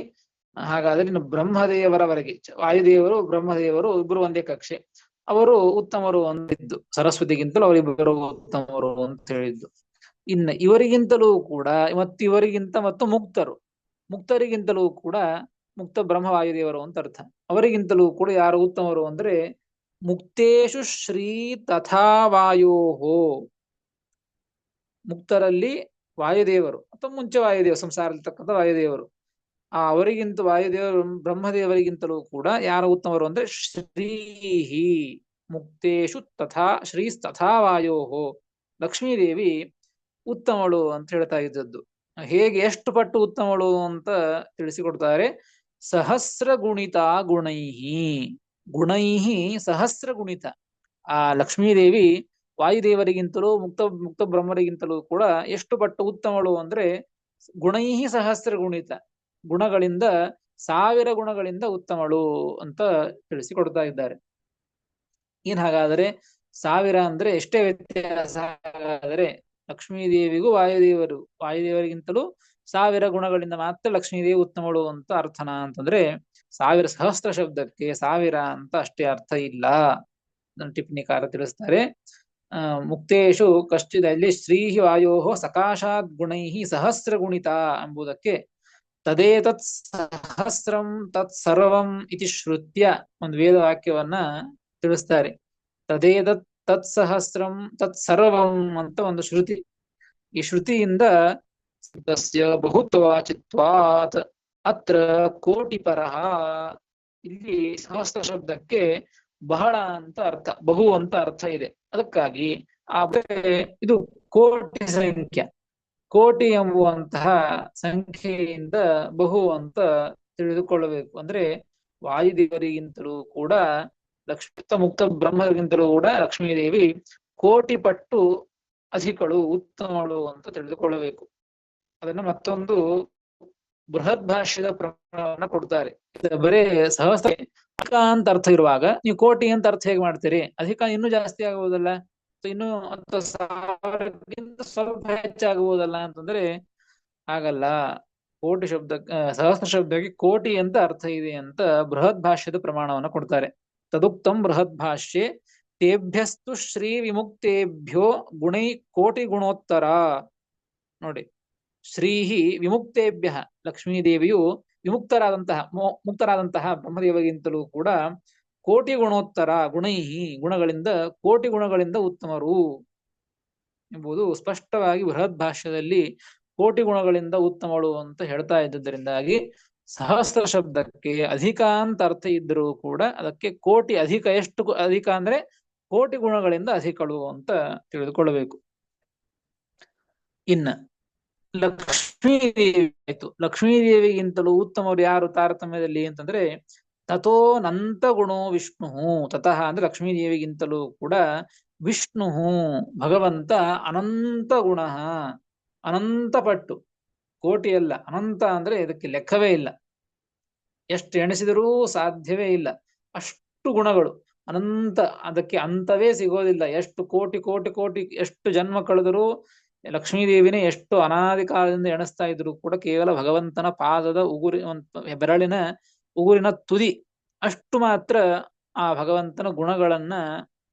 ಹಾಗಾದ್ರೆ ಇನ್ನು ಬ್ರಹ್ಮದೇವರವರೆಗೆ, ವಾಯುದೇವರು ಬ್ರಹ್ಮದೇವರು ಇಬ್ಬರು ಒಂದೇ ಕಕ್ಷೆ, ಅವರು ಉತ್ತಮರು ಅಂದಿದ್ದು, ಸರಸ್ವತಿಗಿಂತಲೂ ಅವರಿಬ್ಬರು ಉತ್ತಮರು ಅಂತ ಹೇಳಿದ್ದು. ಇನ್ನು ಇವರಿಗಿಂತಲೂ ಕೂಡ ಮತ್ತು ಮುಕ್ತರಿಗಿಂತಲೂ ಕೂಡ ಮುಕ್ತ ಬ್ರಹ್ಮ ವಾಯುದೇವರು ಅಂತ ಅರ್ಥ. ಅವರಿಗಿಂತಲೂ ಕೂಡ ಯಾರು ಉತ್ತಮರು ಅಂದ್ರೆ ಮುಕ್ತೇಶು ಶ್ರೀ ತಥಾ ವಾಯೋಹೋ, ಮುಕ್ತರಲ್ಲಿ ವಾಯುದೇವರು ಅಥವಾ ಮುಂಚೆ ವಾಯುದೇವರು, ಸಂಸಾರದಲ್ಲಿರ್ತಕ್ಕಂಥ ವಾಯುದೇವರು, ಅವರಿಗಿಂತ ವಾಯುದೇವರು ಬ್ರಹ್ಮದೇವರಿಗಿಂತಲೂ ಕೂಡ ಯಾರು ಉತ್ತಮರು ಅಂದ್ರೆ ಶ್ರೀಹಿ ಮುಕ್ತೇಶು ತಥಾ ಶ್ರೀಸ್ತಥಾ ವಾಯೋಹೋ, ಲಕ್ಷ್ಮೀದೇವಿ ಉತ್ತಮಳು ಅಂತ ಹೇಳ್ತಾ ಇದ್ದದ್ದು. ಹೇಗೆ, ಎಷ್ಟು ಪಟ್ಟು ಉತ್ತಮಳು ಅಂತ ತಿಳಿಸಿಕೊಡ್ತಾರೆ. ಸಹಸ್ರ ಗುಣಿತ ಗುಣೈಹಿ, ಗುಣೈಹಿ ಸಹಸ್ರ ಗುಣಿತ. ಆ ಲಕ್ಷ್ಮೀದೇವಿ ವಾಯುದೇವರಿಗಿಂತಲೂ ಮುಕ್ತ ಬ್ರಹ್ಮರಿಗಿಂತಲೂ ಕೂಡ ಎಷ್ಟು ಪಟ್ಟು ಉತ್ತಮಳು ಅಂದ್ರೆ ಗುಣೈಹಿ ಸಹಸ್ರ ಗುಣಿತ, ಗುಣಗಳಿಂದ 1000 ಗುಣಗಳಿಂದ ಉತ್ತಮಳು ಅಂತ ತಿಳಿಸಿಕೊಡ್ತಾ ಇದ್ದಾರೆ. ಏನ್ ಹಾಗಾದರೆ 1000 ಅಂದ್ರೆ ಎಷ್ಟೇ ವ್ಯತ್ಯಾಸ? ಹಾಗಾದರೆ ಲಕ್ಷ್ಮೀದೇವಿಗೂ ವಾಯುದೇವರಿಗಿಂತಲೂ 1000 ಗುಣಗಳಿಂದ ಮಾತ್ರ ಲಕ್ಷ್ಮೀದೇವಿ ಉತ್ತಮಳು ಅಂತ ಅರ್ಥನಾ ಅಂತಂದ್ರೆ 1000 ಸಹಸ್ರ ಶಬ್ದಕ್ಕೆ 1000 ಅಂತ ಅಷ್ಟೇ ಅರ್ಥ ಇಲ್ಲ. ಟಿಪ್ಪಣಿಕಾರ ತಿಳಿಸ್ತಾರೆ. ಮುಕ್ತೇಶು ಕಶ್ಚಿತ್ ಅಲ್ಲಿ ಶ್ರೀಹಿ ವಾಯೋಹೋ ಸಕಾಶಾತ್ ಗುಣೈಹಿ ಸಹಸ್ರ ಗುಣಿತ ಎಂಬುದಕ್ಕೆ ತದೇತತ್ ಸಹಸ್ರಂ ತತ್ ಸರ್ವಂ ಇತಿ ಶ್ರುತ್ಯ ಒಂದು ವೇದ ವಾಕ್ಯವನ್ನ ತಿಳಿಸ್ತಾರೆ. ತದೇತತ್ ತತ್ ಸಹಸ್ರಂ ತತ್ ಸರ್ವಂ ಅಂತ ಒಂದು ಶ್ರುತಿ. ಈ ಶ್ರುತಿಯಿಂದ ಬಹುತ್ವಾಚಿತ್ವಾತ್ ಅತ್ರ ಕೋಟಿಪರಃ, ಇಲ್ಲಿ ಸಹಸ್ರ ಶಬ್ದಕ್ಕೆ ಬಹಳ ಅಂತ ಅರ್ಥ, ಬಹು ಅಂತ ಅರ್ಥ ಇದೆ. ಅದಕ್ಕಾಗಿ ಇದು ಕೋಟಿ ಸಂಖ್ಯೆ, ಕೋಟಿ ಎಂಬುವಂತಹ ಸಂಖ್ಯೆಯಿಂದ ಬಹು ಅಂತ ತಿಳಿದುಕೊಳ್ಳಬೇಕು. ಅಂದ್ರೆ ವಾಯುದೇವರಿಗಿಂತಲೂ ಕೂಡ ಮುಕ್ತ ಬ್ರಹ್ಮರಿಗಿಂತಲೂ ಕೂಡ ಲಕ್ಷ್ಮೀದೇವಿ ಕೋಟಿ ಪಟ್ಟು ಅಧಿಕಳು, ಉತ್ತಮಳು ಅಂತ ತಿಳಿದುಕೊಳ್ಳಬೇಕು. ಅದನ್ನ ಮತ್ತೊಂದು ಬೃಹತ್ ಭಾಷ್ಯದ ಪ್ರಮಾಣವನ್ನ ಕೊಡ್ತಾರೆ. ಬರೇ ಸಹಸ್ರ ಅಧಿಕ ಅಂತ ಅರ್ಥ ಇರುವಾಗ ನೀವು ಕೋಟಿ ಅಂತ ಅರ್ಥ ಹೇಗೆ ಮಾಡ್ತೀರಿ? ಅಧಿಕ ಇನ್ನೂ ಜಾಸ್ತಿ ಆಗುವುದಲ್ಲ, ಇನ್ನು 10,000ಕ್ಕಿಂತ ಸ್ವಲ್ಪ ಹೆಚ್ಚಾಗುವುದಲ್ಲ ಅಂತಂದ್ರೆ ಹಾಗಲ್ಲ. ಕೋಟಿ ಶಬ್ದ ಸಹಸ್ರ ಶಬ್ದಕ್ಕೆ ಕೋಟಿ ಅಂತ ಅರ್ಥ ಇದೆ ಅಂತ ಬೃಹತ್ ಭಾಷ್ಯದ ಪ್ರಮಾಣವನ್ನು ಕೊಡ್ತಾರೆ. ತದುಕ್ತಂ ಬೃಹತ್ ಭಾಷ್ಯೆ ತೇಭ್ಯಸ್ತು ಶ್ರೀ ವಿಮುಕ್ತೇಭ್ಯೋ ಗುಣೈ ಕೋಟಿ ಗುಣೋತ್ತರ. ನೋಡಿ, ಶ್ರೀಹಿ ವಿಮುಕ್ತೇಭ್ಯ, ಲಕ್ಷ್ಮೀದೇವಿಯು ಮುಕ್ತರಾದಂತಹ ಬ್ರಹ್ಮದೇವರಿಗಿಂತಲೂ ಕೂಡ ಕೋಟಿ ಗುಣೋತ್ತರ ಗುಣೈಹಿ ಗುಣಗಳಿಂದ, ಕೋಟಿ ಗುಣಗಳಿಂದ ಉತ್ತಮರು ಎಂಬುದು ಸ್ಪಷ್ಟವಾಗಿ ಬೃಹತ್ ಭಾಷ್ಯದಲ್ಲಿ ಕೋಟಿ ಗುಣಗಳಿಂದ ಉತ್ತಮಳು ಅಂತ ಹೇಳ್ತಾ ಇದ್ದರಿಂದಾಗಿ ಸಹಸ್ರ ಶಬ್ದಕ್ಕೆ ಅಧಿಕ ಅಂತ ಅರ್ಥ ಇದ್ದರೂ ಕೂಡ ಅದಕ್ಕೆ ಕೋಟಿ ಅಧಿಕ, ಎಷ್ಟು ಅಧಿಕ ಅಂದ್ರೆ ಕೋಟಿ ಗುಣಗಳಿಂದ ಅಧಿಕಳು ಅಂತ ತಿಳಿದುಕೊಳ್ಳಬೇಕು. ಇನ್ನ ಲಕ್ಷ್ಮೀದೇವಿ ಆಯ್ತು. ಲಕ್ಷ್ಮೀದೇವಿಗಿಂತಲೂ ಉತ್ತಮರು ಯಾರು ತಾರತಮ್ಯದಲ್ಲಿ ಅಂತಂದ್ರೆ ತಥೋ ನಂತ ಗುಣೋ ವಿಷ್ಣು, ತತಃ ಅಂದ್ರೆ ಲಕ್ಷ್ಮೀದೇವಿಗಿಂತಲೂ ಕೂಡ ವಿಷ್ಣು ಭಗವಂತ ಅನಂತ ಗುಣ, ಅನಂತ ಪಟ್ಟು, ಕೋಟಿ ಅಲ್ಲ ಅನಂತ ಅಂದ್ರೆ ಇದಕ್ಕೆ ಲೆಕ್ಕವೇ ಇಲ್ಲ, ಎಷ್ಟು ಎಣಿಸಿದರೂ ಸಾಧ್ಯವೇ ಇಲ್ಲ, ಅಷ್ಟು ಗುಣಗಳು ಅನಂತ, ಅದಕ್ಕೆ ಅಂತವೇ ಸಿಗೋದಿಲ್ಲ. ಎಷ್ಟು ಕೋಟಿ ಕೋಟಿ ಕೋಟಿ ಎಷ್ಟು ಜನ್ಮ ಕಳೆದರೂ ಲಕ್ಷ್ಮೀದೇವಿನೇ ಎಷ್ಟು ಅನಾದಿ ಕಾಲದಿಂದ ಎಣಿಸ್ತಾ ಇದ್ರು ಕೂಡ ಕೇವಲ ಭಗವಂತನ ಪಾದದ ಬೆರಳಿನ ಉಗುರಿನ ತುದಿ ಅಷ್ಟು ಮಾತ್ರ ಆ ಭಗವಂತನ ಗುಣಗಳನ್ನ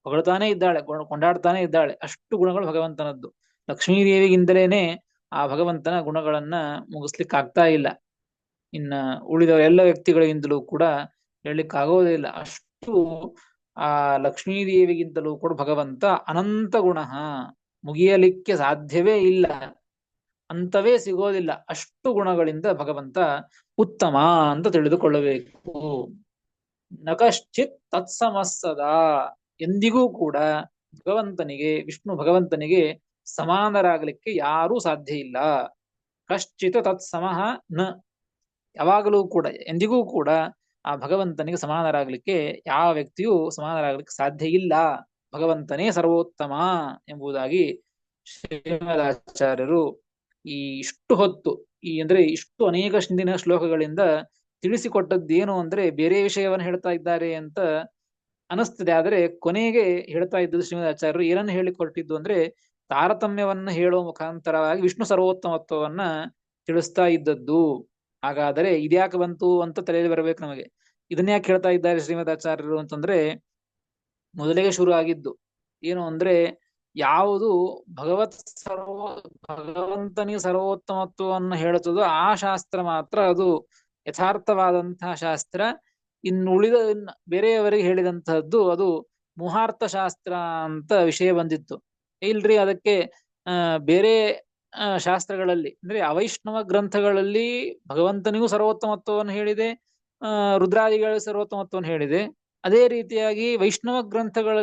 ಹೊಗಳ್ತಾನೆ ಇದ್ದಾಳೆ, ಕೊಂಡಾಡ್ತಾನೆ ಇದ್ದಾಳೆ. ಅಷ್ಟು ಗುಣಗಳು ಭಗವಂತನದ್ದು. ಲಕ್ಷ್ಮೀದೇವಿಗಿಂದಲೇನೆ ಆ ಭಗವಂತನ ಗುಣಗಳನ್ನ ಮುಗಿಸ್ಲಿಕ್ಕಾಗ್ತಾ ಇಲ್ಲ. ಇನ್ನ ಉಳಿದ ಎಲ್ಲ ವ್ಯಕ್ತಿಗಳಿಗಿಂತಲೂ ಕೂಡ ಹೇಳಲಿಕ್ಕಾಗೋದಿಲ್ಲ. ಅಷ್ಟು ಆ ಲಕ್ಷ್ಮೀದೇವಿಗಿಂತಲೂ ಕೂಡ ಭಗವಂತ ಅನಂತ ಗುಣ, ಮುಗಿಯಲಿಕ್ಕೆ ಸಾಧ್ಯವೇ ಇಲ್ಲ ಅಂತವೇ ಸಿಗೋದಿಲ್ಲ. ಅಷ್ಟು ಗುಣಗಳಿಂದ ಭಗವಂತ ಉತ್ತಮ ಅಂತ ತಿಳಿದುಕೊಳ್ಳಬೇಕು. ನಕಶ್ಚಿತ್ ತತ್ಸಮಸ್ಸದ, ಎಂದಿಗೂ ಕೂಡ ಭಗವಂತನಿಗೆ, ವಿಷ್ಣು ಭಗವಂತನಿಗೆ ಸಮಾನರಾಗಲಿಕ್ಕೆ ಯಾರೂ ಸಾಧ್ಯ ಇಲ್ಲ. ಕಶ್ಚಿತ್ ತತ್ಸಮಃ ನ, ಯಾವಾಗಲೂ ಕೂಡ ಎಂದಿಗೂ ಕೂಡ ಆ ಭಗವಂತನಿಗೆ ಸಮಾನರಾಗಲಿಕ್ಕೆ ಯಾವ ವ್ಯಕ್ತಿಯೂ ಸಮಾನರಾಗಲಿಕ್ಕೆ ಸಾಧ್ಯ ಇಲ್ಲ. ಭಗವಂತನೇ ಸರ್ವೋತ್ತಮ ಎಂಬುದಾಗಿ ಶ್ರೀಮದಾಚಾರ್ಯರು ಈ ಇಷ್ಟು ಹೊತ್ತು ಅಂದ್ರೆ ಇಷ್ಟು ಅನೇಕ ಹಿಂದಿನ ಶ್ಲೋಕಗಳಿಂದ ತಿಳಿಸಿಕೊಟ್ಟದ್ದೇನು ಅಂದ್ರೆ ಬೇರೆ ವಿಷಯವನ್ನು ಹೇಳ್ತಾ ಇದ್ದಾರೆ ಅಂತ ಅನಿಸ್ತದೆ. ಆದರೆ ಕೊನೆಗೆ ಹೇಳ್ತಾ ಇದ್ದದ್ದು ಶ್ರೀಮದಾಚಾರ್ಯರು ಏನನ್ನು ಹೇಳಿಕೊಟ್ಟಿದ್ದು ಅಂದ್ರೆ ತಾರತಮ್ಯವನ್ನ ಹೇಳುವ ಮುಖಾಂತರವಾಗಿ ವಿಷ್ಣು ಸರ್ವೋತ್ತಮತ್ವವನ್ನ ತಿಳಿಸ್ತಾ ಇದ್ದದ್ದು. ಹಾಗಾದರೆ ಇದ್ಯಾಕೆ ಬಂತು ಅಂತ ತಲೆಯಲ್ಲಿ ಬರಬೇಕು ನಮಗೆ. ಇದನ್ನ ಯಾಕೆ ಹೇಳ್ತಾ ಇದ್ದಾರೆ ಶ್ರೀಮದಾಚಾರ್ಯರು ಅಂತಂದ್ರೆ, ಮೊದಲಿಗೆ ಶುರು ಆಗಿದ್ದು ಏನು ಅಂದ್ರೆ, ಯಾವುದು ಭಗವಂತನಿಗೆ ಸರ್ವೋತ್ತಮತ್ವವನ್ನು ಹೇಳುತ್ತದೋ ಆ ಶಾಸ್ತ್ರ ಮಾತ್ರ ಅದು ಯಥಾರ್ಥವಾದಂತಹ ಶಾಸ್ತ್ರ. ಇನ್ನು ಉಳಿದ ಬೇರೆಯವರಿಗೆ ಹೇಳಿದಂತಹದ್ದು ಅದು ಮುಹಾರ್ಥ ಶಾಸ್ತ್ರ ಅಂತ ವಿಷಯ ಬಂದಿತ್ತು. ಇಲ್ರಿ, ಅದಕ್ಕೆ ಬೇರೆ ಶಾಸ್ತ್ರಗಳಲ್ಲಿ ಅಂದ್ರೆ ಅವೈಷ್ಣವ ಗ್ರಂಥಗಳಲ್ಲಿ ಭಗವಂತನಿಗೂ ಸರ್ವೋತ್ತಮತ್ವವನ್ನು ಹೇಳಿದೆ, ರುದ್ರಾದಿಗಳ ಸರ್ವೋತ್ತಮತ್ವವನ್ನು ಹೇಳಿದೆ. ಅದೇ ರೀತಿಯಾಗಿ ವೈಷ್ಣವ ಗ್ರಂಥಗಳಲ್ಲಿ